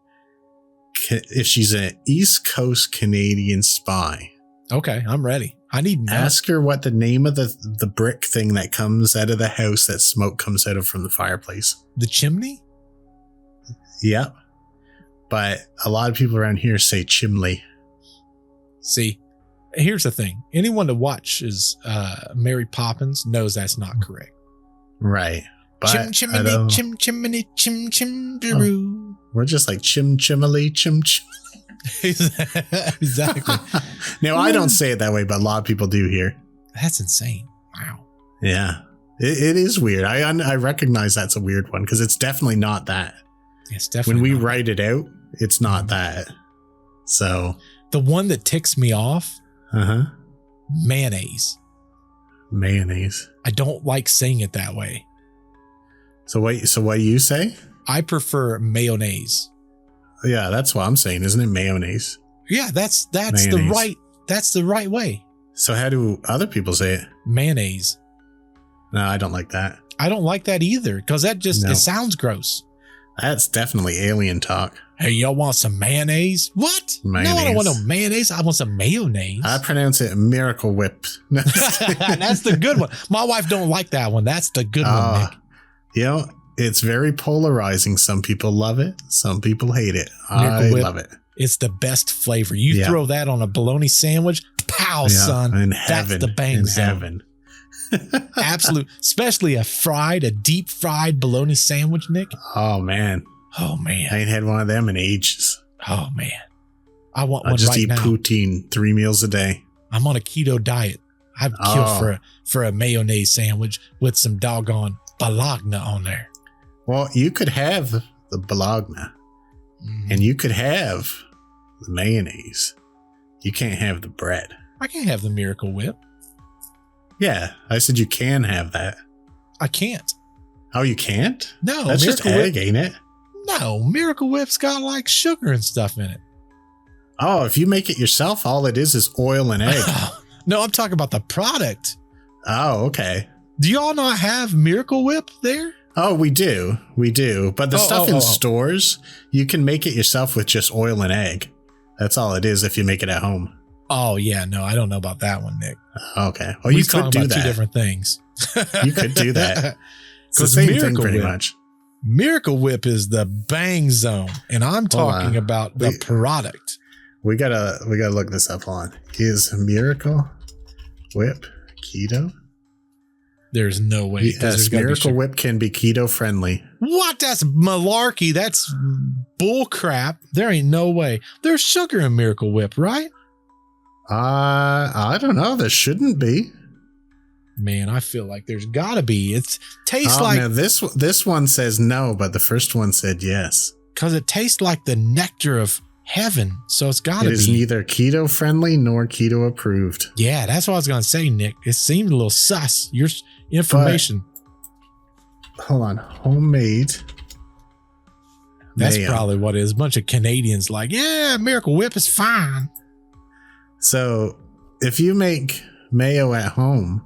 Speaker 1: East Coast Canadian spy.
Speaker 2: Okay, I'm ready. I need to know.
Speaker 1: Ask her what the name of the brick thing that comes out of the house that smoke comes out of from the fireplace.
Speaker 2: The chimney?
Speaker 1: Yep. But a lot of people around here say chimney.
Speaker 2: See, here's the thing. Anyone that watches Mary Poppins knows that's not correct.
Speaker 1: Right. But
Speaker 2: chimney,
Speaker 1: we're just like chimily, chim.
Speaker 2: Exactly.
Speaker 1: Now, I don't say it that way, but a lot of people do here.
Speaker 2: That's insane. Wow.
Speaker 1: Yeah. It is weird. I recognize that's a weird one because it's definitely not that.
Speaker 2: It's definitely
Speaker 1: when we write it out, it's not that. So
Speaker 2: the one that ticks me off, mayonnaise.
Speaker 1: Mayonnaise.
Speaker 2: I don't like saying it that way.
Speaker 1: So what do you say?
Speaker 2: I prefer mayonnaise.
Speaker 1: Yeah, that's what I'm saying, isn't it? Mayonnaise.
Speaker 2: Yeah, that's the right way.
Speaker 1: So how do other people say it?
Speaker 2: Mayonnaise.
Speaker 1: No, I don't like that.
Speaker 2: I don't like that either because that just it sounds gross.
Speaker 1: That's definitely alien talk.
Speaker 2: Hey, y'all want some mayonnaise? What?
Speaker 1: Mayonnaise.
Speaker 2: No, I don't want no mayonnaise. I want some mayonnaise.
Speaker 1: I pronounce it Miracle Whip.
Speaker 2: That's the good one. My wife don't like that one. That's the good one, Nick.
Speaker 1: You know, it's very polarizing. Some people love it. Some people hate it. I love it.
Speaker 2: It's the best flavor. You throw that on a bologna sandwich. Pow, son.
Speaker 1: In heaven.
Speaker 2: That's the bang zone.
Speaker 1: Heaven.
Speaker 2: Absolute, especially a deep fried bologna sandwich, Nick.
Speaker 1: Oh man. I ain't had one of them in ages.
Speaker 2: Oh man. I want one right now.
Speaker 1: I just eat poutine 3 meals a day.
Speaker 2: I'm on a keto diet. I'd kill for a mayonnaise sandwich with some doggone bologna on there.
Speaker 1: Well, you could have the bologna and you could have the mayonnaise. You can't have the bread.
Speaker 2: I can't have the Miracle Whip.
Speaker 1: Yeah, I said you can have that.
Speaker 2: I can't.
Speaker 1: Oh, you can't?
Speaker 2: No.
Speaker 1: That's Miracle just egg, ain't it?
Speaker 2: No, Miracle Whip's got like sugar and stuff in it.
Speaker 1: Oh, if you make it yourself, all it is oil and egg.
Speaker 2: No, I'm talking about the product.
Speaker 1: Oh, okay.
Speaker 2: Do y'all not have Miracle Whip there?
Speaker 1: Oh, we do. But the stuff in stores, you can make it yourself with just oil and egg. That's all it is if you make it at home.
Speaker 2: Oh, yeah. No, I don't know about that one, Nick.
Speaker 1: Okay. Well, you could do that.
Speaker 2: 2 different things.
Speaker 1: You could do that. It's the same thing pretty much.
Speaker 2: Miracle Whip is the bang zone, and I'm talking about the product.
Speaker 1: We gotta look this up on. Is Miracle Whip keto?
Speaker 2: There's no way.
Speaker 1: Yes, Miracle Whip can be keto friendly.
Speaker 2: What? That's malarkey. That's bull crap. There ain't no way. There's sugar in Miracle Whip, right?
Speaker 1: I don't know. There shouldn't be.
Speaker 2: Man, I feel like there's gotta be. It tastes like.
Speaker 1: No, this one says no, but the first one said yes.
Speaker 2: Because it tastes like the nectar of heaven, so it's gotta be.
Speaker 1: It is neither keto friendly nor keto approved.
Speaker 2: Yeah, that's what I was gonna say, Nick. It seemed a little sus. Your information.
Speaker 1: But, hold on, homemade.
Speaker 2: That's probably what it is. A bunch of Canadians like, yeah, Miracle Whip is fine.
Speaker 1: So if you make mayo at home,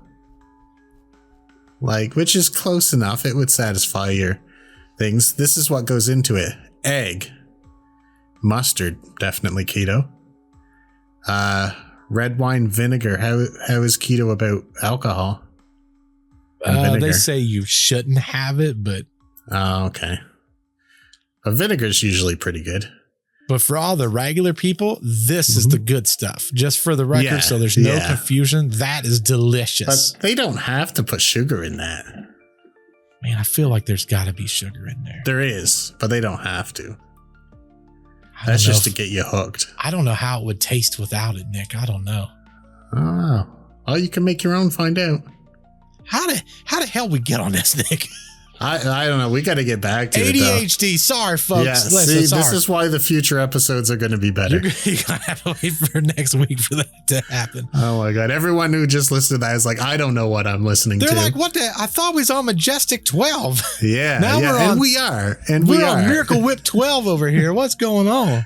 Speaker 1: which is close enough, it would satisfy your things. This is what goes into it: egg, mustard, definitely keto. Red wine vinegar. How is keto about alcohol?
Speaker 2: They say you shouldn't have it, but
Speaker 1: okay. A vinegar is usually pretty good.
Speaker 2: But for all the regular people, this is the good stuff. Just for the record, so there's no confusion. That is delicious.
Speaker 1: But they don't have to put sugar in that.
Speaker 2: Man, I feel like there's got to be sugar in there.
Speaker 1: There is, but they don't have to. That's just to get you hooked.
Speaker 2: I don't know how it would taste without it, Nick. I don't know.
Speaker 1: Oh, well, you can make your own. Find out.
Speaker 2: How the hell we get on this, Nick?
Speaker 1: I don't know. We got to get back to
Speaker 2: ADHD. Sorry, folks.
Speaker 1: Yeah, see, this is why the future episodes are going to be better.
Speaker 2: You're going to have to wait for next week for that to happen.
Speaker 1: Oh, my God. Everyone who just listened to that is like, I don't know what I'm listening to.
Speaker 2: They're like, what the? I thought we was on Majestic 12.
Speaker 1: Yeah.
Speaker 2: Now we're on.
Speaker 1: And we are.
Speaker 2: We're on Miracle Whip 12 over here. What's going on?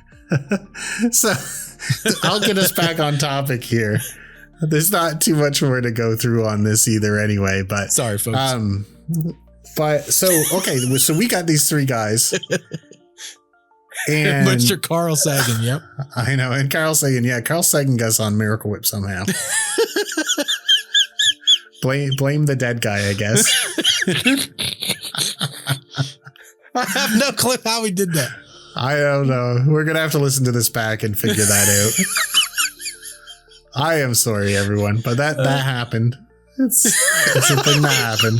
Speaker 1: So I'll get us back on topic here. There's not too much more to go through on this either anyway, but.
Speaker 2: Sorry, folks.
Speaker 1: But so we got these 3 guys, and
Speaker 2: Mr. Carl Sagan. Yep,
Speaker 1: I know, and Carl Sagan. Yeah, Carl Sagan got on Miracle Whip somehow. blame the dead guy, I guess.
Speaker 2: I have no clue how he did that.
Speaker 1: I don't know. We're gonna have to listen to this back and figure that out. I am sorry, everyone, but that happened. It's a thing that happened.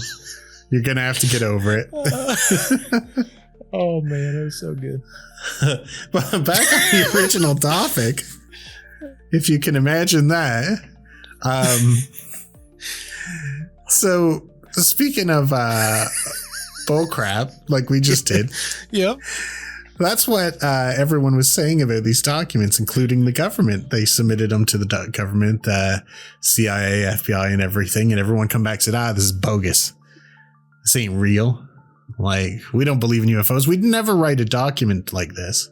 Speaker 1: You're going to have to get over it.
Speaker 2: Oh, man, that was so good.
Speaker 1: But back on the original topic, if you can imagine that. So speaking of bullcrap, like we just did.
Speaker 2: Yep.
Speaker 1: That's what everyone was saying about these documents, including the government. They submitted them to the government, CIA, FBI, and everything. And everyone come back and said, this is bogus. This ain't real. Like, we don't believe in UFOs. We'd never write a document like this.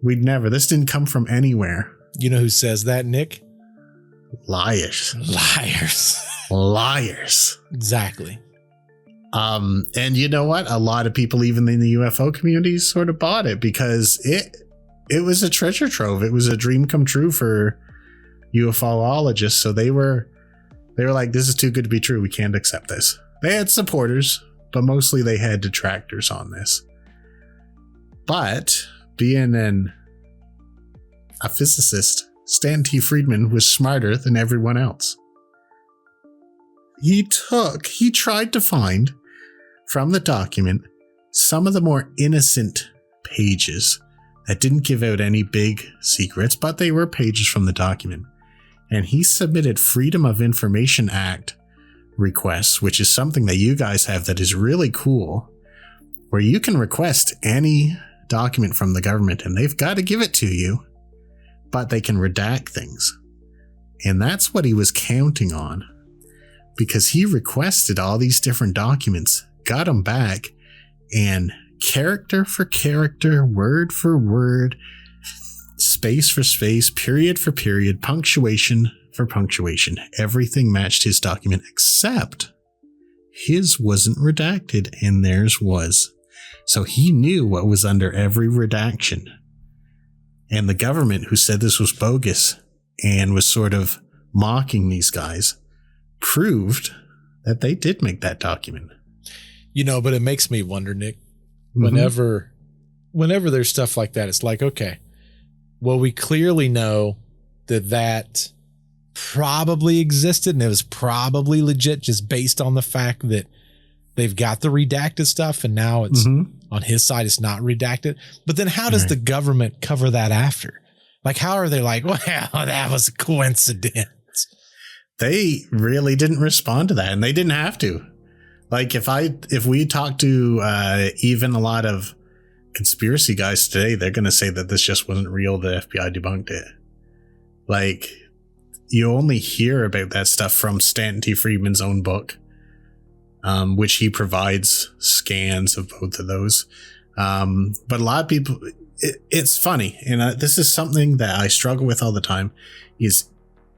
Speaker 1: We'd never. This didn't come from anywhere.
Speaker 2: You know who says that, Nick?
Speaker 1: Liars.
Speaker 2: Liars. Exactly.
Speaker 1: And you know what? A lot of people, even in the UFO community, sort of bought it because it was a treasure trove. It was a dream come true for UFOologists. So they were like, this is too good to be true. We can't accept this. They had supporters, but mostly they had detractors on this. But being a physicist, Stan T. Friedman was smarter than everyone else. he tried to find from the document some of the more innocent pages that didn't give out any big secrets, but they were pages from the document. And he submitted Freedom of Information Act requests, which is something that you guys have that is really cool, where you can request any document from the government and they've got to give it to you, but they can redact things. And that's what he was counting on, because he requested all these different documents, got them back, and character for character, word for word, space for space, period for period, punctuation for punctuation, everything matched his document, except his wasn't redacted and theirs was. So he knew what was under every redaction. And the government, who said this was bogus and was sort of mocking these guys, proved that they did make that document.
Speaker 2: But it makes me wonder, Nick, whenever there's stuff like that, it's like, okay, well, we clearly know that probably existed and it was probably legit just based on the fact that they've got the redacted stuff and now it's on his side, it's not redacted. But then how does the government cover that after? Like, how are they like, well, that was a coincidence?
Speaker 1: They really didn't respond to that, and they didn't have to. Like, if we talk to even a lot of conspiracy guys today, they're going to say that this just wasn't real. The FBI debunked it. Like, you only hear about that stuff from Stanton T. Friedman's own book, which he provides scans of both of those. But a lot of people, it's funny, and this is something that I struggle with all the time, is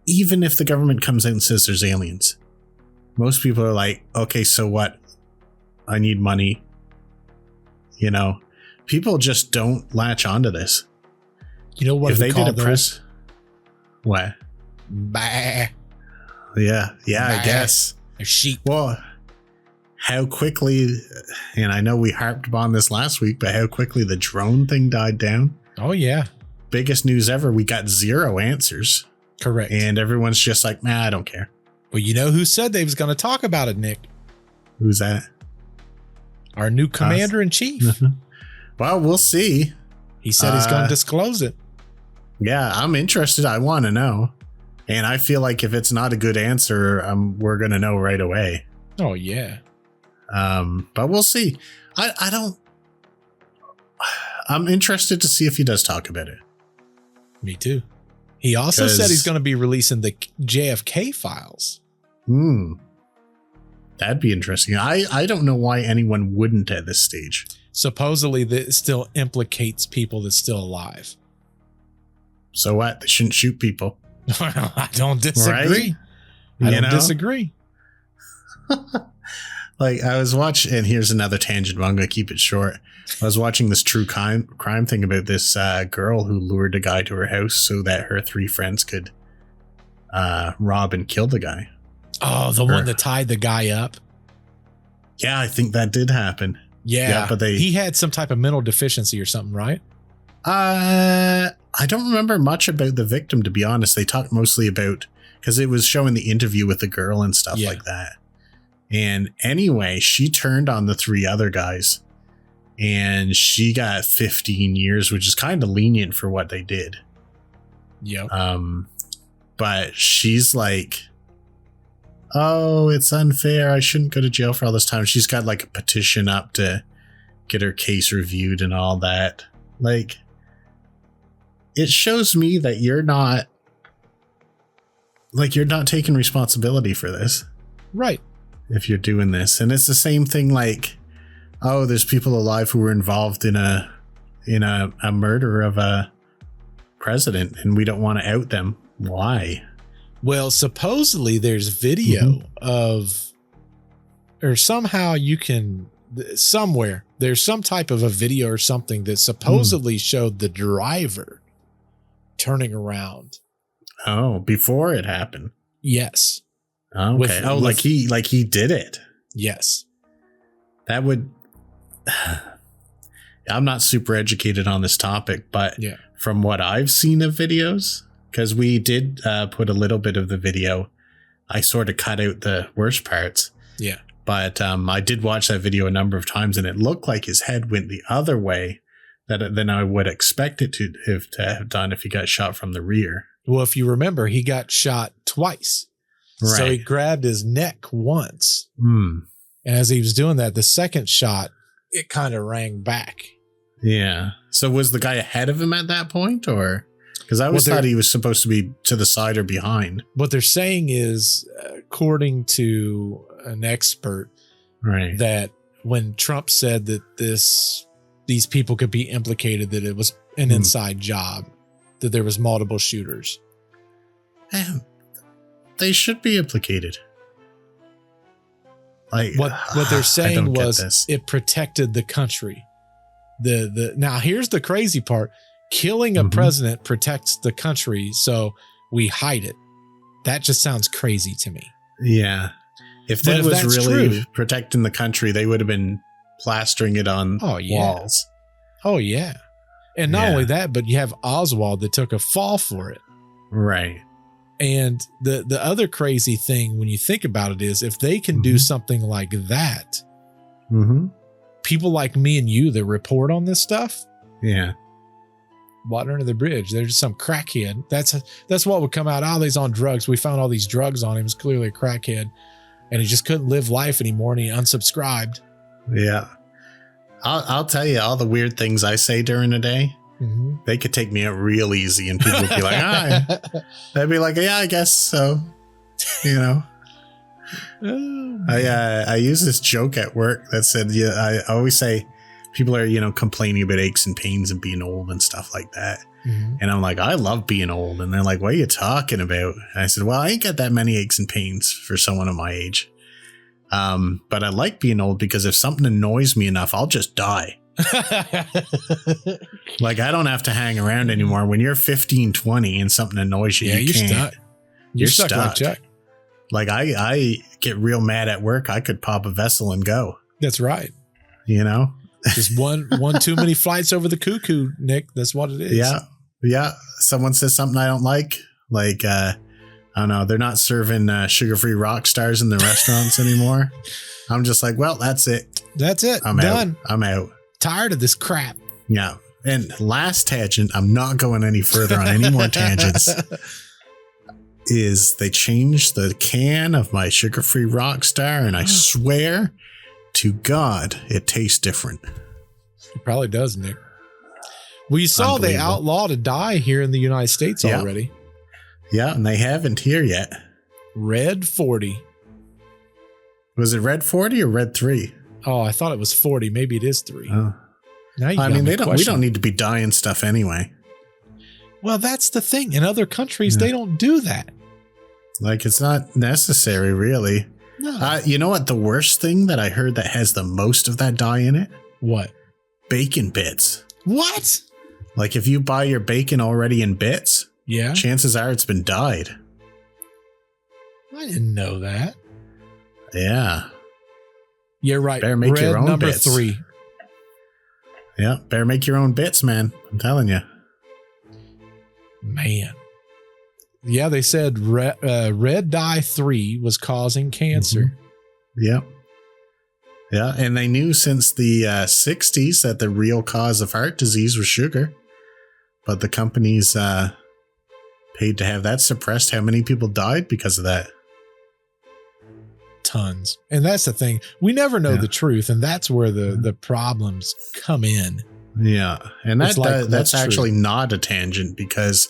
Speaker 1: even if the government comes out and says there's aliens, most people are like, okay, so what? I need money. People just don't latch onto this.
Speaker 2: You know what?
Speaker 1: If they did a press, what?
Speaker 2: Bah.
Speaker 1: Yeah,
Speaker 2: bah.
Speaker 1: I guess.
Speaker 2: A sheep.
Speaker 1: Well, how quickly, and I know we harped upon this last week, but how quickly the drone thing died down.
Speaker 2: Oh, yeah.
Speaker 1: Biggest news ever. We got 0 answers.
Speaker 2: Correct.
Speaker 1: And everyone's just like, I don't care.
Speaker 2: Well, you know who said they was going to talk about it, Nick?
Speaker 1: Who's that?
Speaker 2: Our new commander-in-chief.
Speaker 1: Well, we'll see.
Speaker 2: He said he's going to disclose it.
Speaker 1: Yeah, I'm interested. I want to know. And I feel like if it's not a good answer, we're going to know right away.
Speaker 2: Oh, yeah.
Speaker 1: But we'll see. I'm interested to see if he does talk about it.
Speaker 2: Me too. He also said he's going to be releasing the JFK files.
Speaker 1: That'd be interesting. I don't know why anyone wouldn't at this stage.
Speaker 2: Supposedly that still implicates people that's still alive.
Speaker 1: So what? They shouldn't shoot people.
Speaker 2: I don't disagree. Right? I don't disagree.
Speaker 1: Like, I was watching, and here's another tangent, but I'm going to keep it short. I was watching this true crime thing about this girl who lured a guy to her house so that her 3 friends could rob and kill the guy.
Speaker 2: Oh, the one that tied the guy up?
Speaker 1: Yeah, I think that did happen.
Speaker 2: Yeah, but he had some type of mental deficiency or something, right?
Speaker 1: I don't remember much about the victim, to be honest. They talked mostly about, because it was showing the interview with the girl and stuff like that. And anyway, she turned on the 3 other guys and she got 15 years, which is kind of lenient for what they did.
Speaker 2: Yep.
Speaker 1: But she's like, oh, it's unfair. I shouldn't go to jail for all this time. She's got like a petition up to get her case reviewed and all that. Like, it shows me that you're not taking responsibility for this.
Speaker 2: Right.
Speaker 1: If you're doing this. And it's the same thing like, oh, there's people alive who were involved in a murder of a president and we don't want to out them. Why?
Speaker 2: Well, supposedly there's video of, or somehow you can, somewhere, there's some type of a video or something that supposedly showed the driver turning around.
Speaker 1: Oh, before it happened.
Speaker 2: Yes.
Speaker 1: Okay. Like he did it.
Speaker 2: Yes.
Speaker 1: That would, I'm not super educated on this topic, but from what I've seen of videos, because we did put a little bit of the video I sort of cut out the worst parts.
Speaker 2: Yeah.
Speaker 1: But I did watch that video a number of times, and it looked like his head went the other way than I would expect it to have done if he got shot from the rear.
Speaker 2: Well, if you remember, he got shot twice. Right. So he grabbed his neck once. And as he was doing that, the second shot, it kind of rang back.
Speaker 1: Yeah. So was the guy ahead of him at that point, or? Because I always thought he was supposed to be to the side or behind.
Speaker 2: What they're saying is, according to an expert,
Speaker 1: right,
Speaker 2: that when Trump said that these people could be implicated, that it was an inside job, that there was multiple shooters.
Speaker 1: They should be implicated. Like
Speaker 2: what they're saying was it protected the country. Now here's the crazy part. Killing a president protects the country, so we hide it. That just sounds crazy to me.
Speaker 1: Yeah. If that was really true, protecting the country, they would have been plastering it on walls.
Speaker 2: Oh, yeah. And not only that, but you have Oswald that took a fall for it.
Speaker 1: Right.
Speaker 2: And the other crazy thing when you think about it is if they can do something like that, people like me and you that report on this stuff, water under the bridge. There's just some crackhead. That's what would come out. Oh, he's on drugs. We found all these drugs on him. He's clearly a crackhead. And he just couldn't live life anymore, and he unsubscribed.
Speaker 1: Yeah. I'll tell you, all the weird things I say during the day, they could take me out real easy, and people would be like, they'd be like, yeah, I guess so. You know? I use this joke at work that said, I always say, people are, complaining about aches and pains and being old and stuff like that. And I'm like, I love being old. And they're like, what are you talking about? And I said, well, I ain't got that many aches and pains for someone of my age. But I like being old because if something annoys me enough, I'll just die. Like, I don't have to hang around anymore. When you're 15, 20 and something annoys you, you can't.
Speaker 2: Stuck. You're stuck. Like Chuck.
Speaker 1: Like I get real mad at work. I could pop a vessel and go.
Speaker 2: That's right. Just one too many flights over the cuckoo, Nick. That's what it is.
Speaker 1: Yeah. Someone says something I don't like. Like, I don't know. They're not serving sugar-free rock stars in the restaurants anymore. I'm just like, well, that's it.
Speaker 2: That's it.
Speaker 1: I'm
Speaker 2: done.
Speaker 1: I'm out.
Speaker 2: Tired of this crap.
Speaker 1: Yeah. And last tangent, I'm not going any further on any more tangents, is they changed the can of my sugar-free rock star, and I swear to God, it tastes different.
Speaker 2: It probably does, Nick. Well, you saw they outlawed a dye here in the United States already.
Speaker 1: Yeah, and they haven't here yet.
Speaker 2: Red 40.
Speaker 1: Was it Red 40 or Red 3?
Speaker 2: Oh, I thought it was 40. Maybe it is 3.
Speaker 1: Oh. We don't need to be dyeing stuff anyway.
Speaker 2: Well, that's the thing. In other countries, they don't do that.
Speaker 1: Like, it's not necessary, really.
Speaker 2: No.
Speaker 1: You know what? The worst thing that I heard that has the most of that dye in it?
Speaker 2: What?
Speaker 1: Bacon bits.
Speaker 2: What?
Speaker 1: Like, if you buy your bacon already in bits, chances are it's been dyed.
Speaker 2: I didn't know that.
Speaker 1: Yeah.
Speaker 2: You're right.
Speaker 1: Better make your own
Speaker 2: number
Speaker 1: bits.
Speaker 2: 3.
Speaker 1: Yeah, better make your own bits, man. I'm telling you.
Speaker 2: Man. Yeah, they said red dye 3 was causing cancer.
Speaker 1: Yeah. Yeah, and they knew since the 60s that the real cause of heart disease was sugar. But the companies paid to have that suppressed. How many people died because of that?
Speaker 2: Tons. And that's the thing. We never know the truth, and that's where the problems come in.
Speaker 1: Yeah, and that's actually not a tangent, because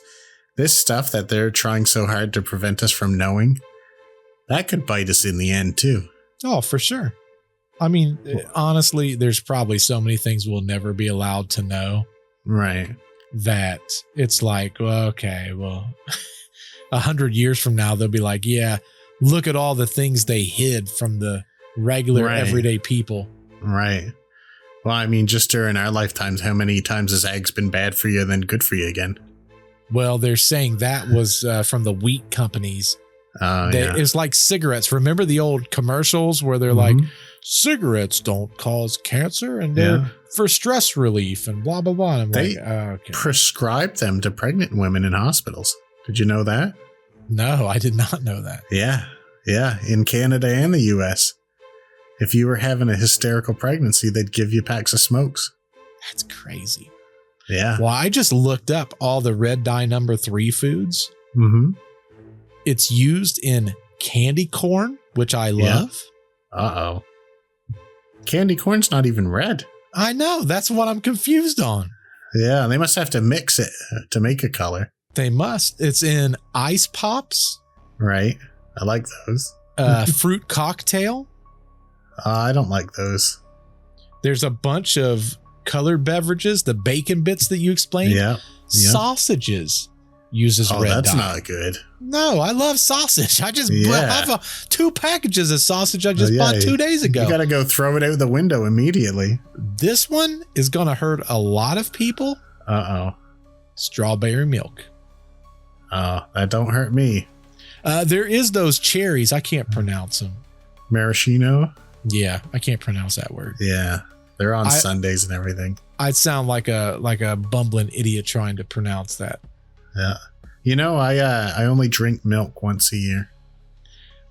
Speaker 1: this stuff that they're trying so hard to prevent us from knowing, that could bite us in the end too.
Speaker 2: Oh, for sure. I mean, honestly, there's probably so many things we'll never be allowed to know.
Speaker 1: Right.
Speaker 2: That it's like, well, okay, well, 100 years from now, they'll be like, yeah, look at all the things they hid from the regular everyday people. Right.
Speaker 1: Well, I mean, just during our lifetimes, how many times has eggs been bad for you and then good for you again?
Speaker 2: Well, they're saying that was from the wheat companies. It's like cigarettes. Remember the old commercials where they're like, cigarettes don't cause cancer and they're for stress relief and blah, blah, blah. And I'm
Speaker 1: prescribe them to pregnant women in hospitals. Did you know that?
Speaker 2: No, I did not know that.
Speaker 1: Yeah. Yeah, in Canada and the US. If you were having a hysterical pregnancy, they'd give you packs of smokes.
Speaker 2: That's crazy.
Speaker 1: Yeah.
Speaker 2: Well, I just looked up all the red dye number 3 foods.
Speaker 1: Mm-hmm.
Speaker 2: It's used in candy corn, which I love.
Speaker 1: Yeah. Uh-oh. Candy corn's not even red.
Speaker 2: I know. That's what I'm confused on.
Speaker 1: Yeah, they must have to mix it to make a color.
Speaker 2: They must. It's in ice pops.
Speaker 1: Right. I like those.
Speaker 2: Fruit cocktail.
Speaker 1: I don't like those.
Speaker 2: There's a bunch of colored beverages, the bacon bits that you explained.
Speaker 1: Yeah.
Speaker 2: Sausages uses red dye.
Speaker 1: That's not good.
Speaker 2: No, I love sausage. I just have 2 packages of sausage I just bought 2 days ago.
Speaker 1: You got to go throw it out the window immediately.
Speaker 2: This one is going to hurt a lot of people.
Speaker 1: Uh-oh.
Speaker 2: Strawberry milk.
Speaker 1: Oh, that don't hurt me.
Speaker 2: There is those cherries. I can't pronounce them.
Speaker 1: Maraschino?
Speaker 2: Yeah, I can't pronounce that word.
Speaker 1: Yeah, they're on Sundays and everything.
Speaker 2: I'd sound like a bumbling idiot trying to pronounce that.
Speaker 1: Yeah. You know, I only drink milk once a year.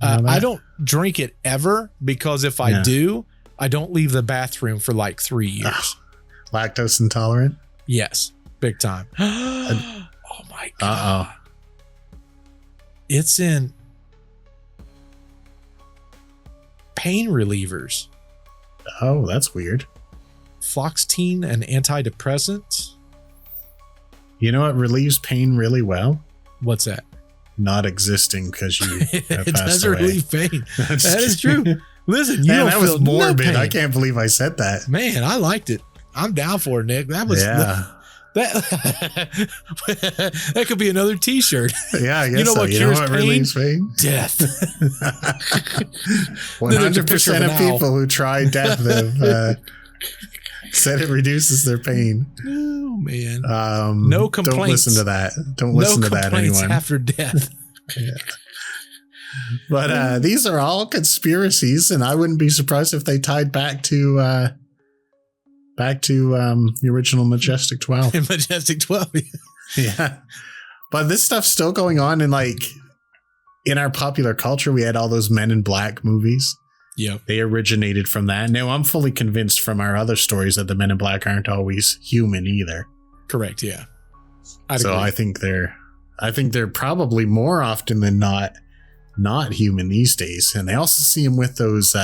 Speaker 2: I don't drink it ever because if I do, I don't leave the bathroom for like 3 years.
Speaker 1: Lactose intolerant?
Speaker 2: Yes, big time. Oh my God.
Speaker 1: Uh-oh.
Speaker 2: It's in pain relievers.
Speaker 1: Oh, that's weird.
Speaker 2: Fluoxetine, an antidepressant.
Speaker 1: You know what relieves pain really well?
Speaker 2: What's that?
Speaker 1: Not existing because you have
Speaker 2: it
Speaker 1: passed
Speaker 2: doesn't
Speaker 1: away.
Speaker 2: relieve pain. That is true. Listen,
Speaker 1: Man, that was morbid. I can't believe I said that.
Speaker 2: Man, I liked it. I'm down for it, Nick. That was that could be another T-shirt.
Speaker 1: Yeah, I guess
Speaker 2: you know
Speaker 1: so.
Speaker 2: what cures pain?
Speaker 1: Relieves pain?
Speaker 2: Death.
Speaker 1: 100% of people who try death have said it reduces their pain.
Speaker 2: Oh man. No complaints.
Speaker 1: Don't listen to that. Don't listen to that, anyone.
Speaker 2: After death.
Speaker 1: Yeah. But these are all conspiracies, and I wouldn't be surprised if they tied back to the original Majestic 12.
Speaker 2: Majestic 12.
Speaker 1: Yeah. But this stuff's still going on, and like in our popular culture, we had all those Men in Black movies.
Speaker 2: Yeah.
Speaker 1: They originated from that. Now I'm fully convinced from our other stories that the Men in Black aren't always human either.
Speaker 2: Correct, yeah.
Speaker 1: So I think they're probably more often than not human these days. And they also see them with those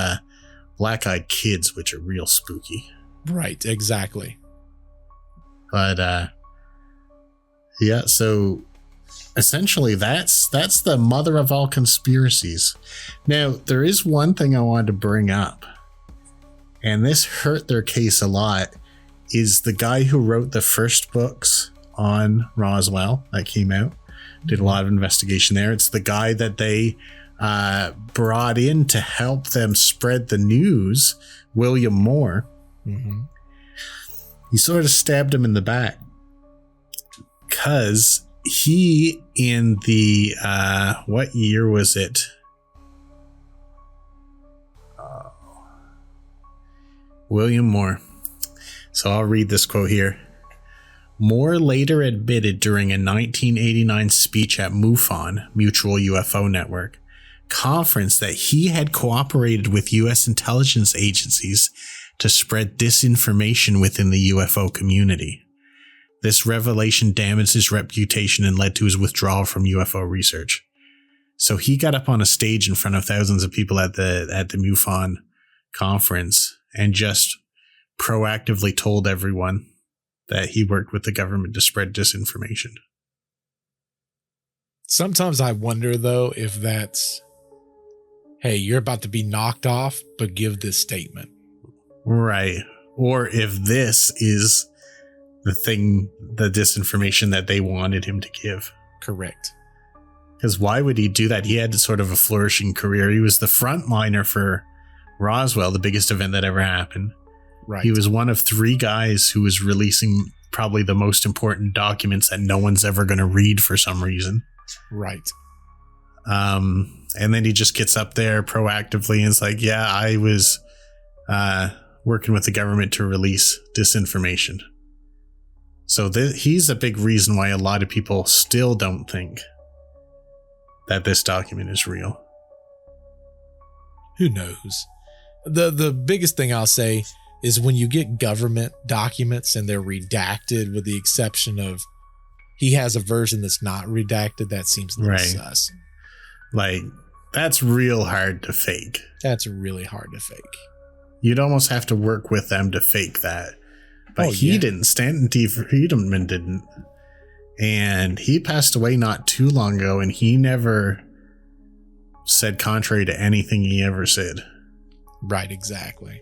Speaker 1: black-eyed kids, which are real spooky.
Speaker 2: Right, exactly.
Speaker 1: But yeah, so essentially that's the mother of all conspiracies. Now, there is one thing I wanted to bring up, and this hurt their case a lot, is the guy who wrote the first books on Roswell that came out, did a lot of investigation there. It's the guy that they brought in to help them spread the news, William Moore.
Speaker 2: Mm-hmm.
Speaker 1: He sort of stabbed him in the back because he, in the what year was it? William Moore. So I'll read this quote here. Moore later admitted during a 1989 speech at MUFON, Mutual UFO Network, conference that he had cooperated with U.S. intelligence agencies to spread disinformation within the UFO community. This revelation damaged his reputation and led to his withdrawal from UFO research. So he got up on a stage in front of thousands of people at the MUFON conference and just proactively told everyone that he worked with the government to spread disinformation.
Speaker 2: Sometimes I wonder, though, if that's, hey, you're about to be knocked off, but give this statement.
Speaker 1: Right. Or if this is the thing, the disinformation that they wanted him to give.
Speaker 2: Correct.
Speaker 1: Because why would he do that? He had sort of a flourishing career. He was the frontliner for Roswell, the biggest event that ever happened.
Speaker 2: Right.
Speaker 1: He was one of 3 guys who was releasing probably the most important documents that no one's ever going to read for some reason.
Speaker 2: Right.
Speaker 1: And then he just gets up there proactively and is like, yeah, I was working with the government to release disinformation. So he's a big reason why a lot of people still don't think that this document is real.
Speaker 2: Who knows? The biggest thing I'll say is when you get government documents and they're redacted, with the exception of he has a version that's not redacted, that seems a little sus.
Speaker 1: Like, that's real hard to fake.
Speaker 2: That's really hard to fake.
Speaker 1: You'd almost have to work with them to fake that. But he didn't. Stanton T. Friedman didn't. And he passed away not too long ago, and he never said contrary to anything he ever said.
Speaker 2: Right, exactly.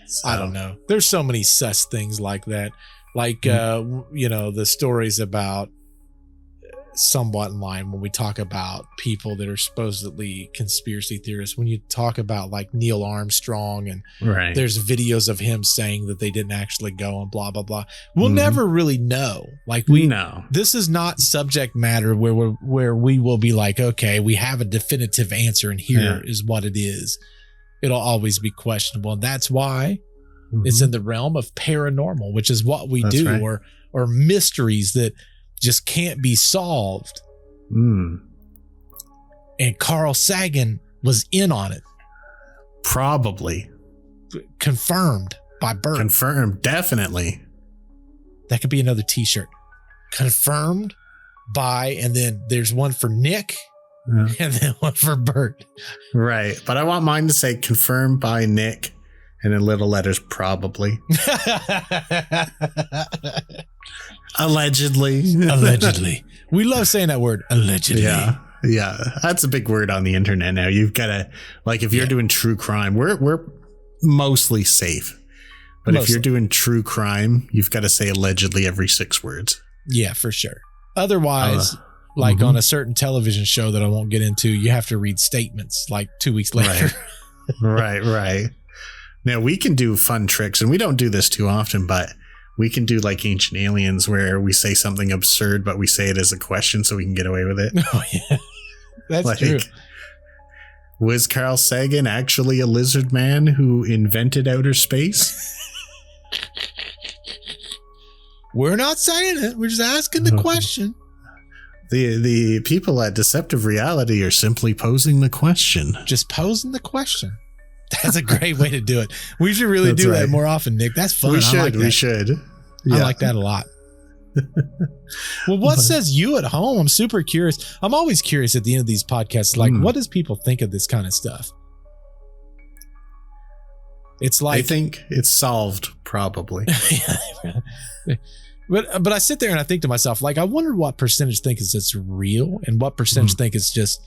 Speaker 2: So, I don't know. There's so many sus things like that. Like, the stories about somewhat in line when we talk about people that are supposedly conspiracy theorists. When you talk about like Neil Armstrong and there's videos of him saying that they didn't actually go and blah, blah, blah. We'll never really know. Like this is not subject matter where we will be like, okay, we have a definitive answer and here is what it is. It'll always be questionable. And that's why it's in the realm of paranormal, which is what we do, or mysteries that just can't be solved. And Carl Sagan was in on it.
Speaker 1: Probably.
Speaker 2: Confirmed by Bert.
Speaker 1: Confirmed, definitely.
Speaker 2: That could be another t-shirt. Confirmed by, and then there's one for Nick and then one for Bert.
Speaker 1: Right. But I want mine to say confirmed by Nick and in little letters, probably. Allegedly.
Speaker 2: Allegedly. We love saying that word, allegedly.
Speaker 1: Yeah. That's a big word on the internet now. You've got to, like, if you're doing true crime, we're mostly safe. But if you're doing true crime, you've got to say allegedly every 6 words.
Speaker 2: Yeah, for sure. Otherwise, on a certain television show that I won't get into, you have to read statements like 2 weeks later.
Speaker 1: Right. Now, we can do fun tricks, and we don't do this too often, but we can do like Ancient Aliens where we say something absurd, but we say it as a question so we can get away with it.
Speaker 2: Oh, yeah. That's true.
Speaker 1: Was Carl Sagan actually a lizard man who invented outer space?
Speaker 2: We're not saying it. We're just asking the question.
Speaker 1: The people at Deceptive Reality are simply posing the question.
Speaker 2: Just posing the question. That's a great way to do it. We should really do that more often, Nick. That's fun.
Speaker 1: We should.
Speaker 2: I like that a lot. Well, what says you at home? I'm super curious. I'm always curious at the end of these podcasts. Like, what does people think of this kind of stuff? It's like,
Speaker 1: I think it's solved, probably.
Speaker 2: But I sit there and I think to myself, like, I wonder what percentage think is it's real and what percentage think it's just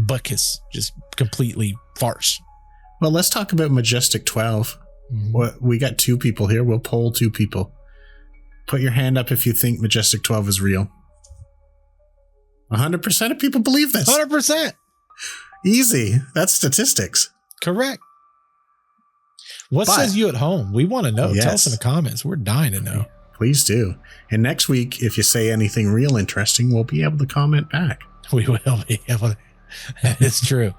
Speaker 2: buckus, just completely farce.
Speaker 1: Well, let's talk about Majestic 12. We got 2 people here. We'll poll 2 people. Put your hand up if you think Majestic 12 is real. 100% of people believe this.
Speaker 2: 100%.
Speaker 1: Easy. That's statistics.
Speaker 2: Correct. What says you at home? We want to know.
Speaker 1: Yes.
Speaker 2: Tell us in the comments. We're dying to know.
Speaker 1: Please do. And next week, if you say anything real interesting, we'll be able to comment back.
Speaker 2: We will be able to. That is true.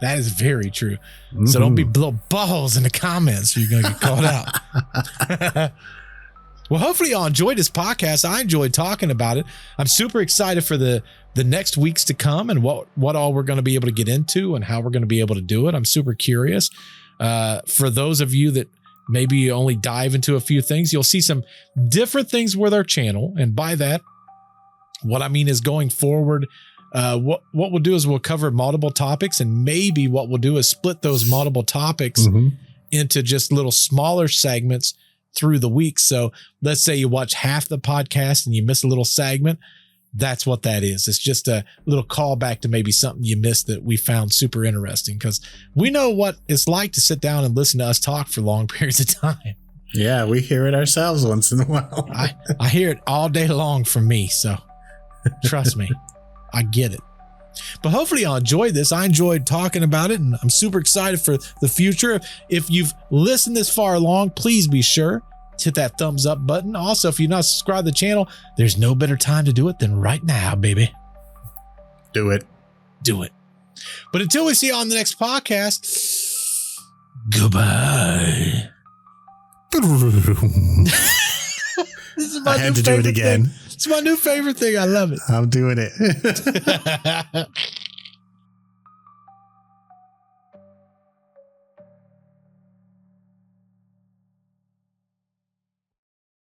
Speaker 2: That is very true. So don't be blow balls in the comments or you're going to get called out. Well, hopefully y'all enjoyed this podcast. I enjoyed talking about it. I'm super excited for the next weeks to come and what all we're going to be able to get into and how we're going to be able to do it. I'm super curious. For those of you that maybe only dive into a few things, you'll see some different things with our channel. And by that, what I mean is going forward, what we'll do is we'll cover multiple topics, and maybe what we'll do is split those multiple topics into just little smaller segments through the week. So let's say you watch half the podcast and you miss a little segment. That's what that is. It's just a little callback to maybe something you missed that we found super interesting, because we know what it's like to sit down and listen to us talk for long periods of time.
Speaker 1: Yeah, we hear it ourselves once in a while.
Speaker 2: I hear it all day long from me. So trust me, I get it. But hopefully y'all enjoyed this. I enjoyed talking about it, and I'm super excited for the future. If you've listened this far along, please be sure to hit that thumbs up button. Also, if you're not subscribed to the channel, there's no better time to do it than right now, baby.
Speaker 1: Do it.
Speaker 2: Do it. But until we see you on the next podcast, goodbye.
Speaker 1: I had to do it again.
Speaker 2: It's my new favorite thing. I love it.
Speaker 1: I'm doing it.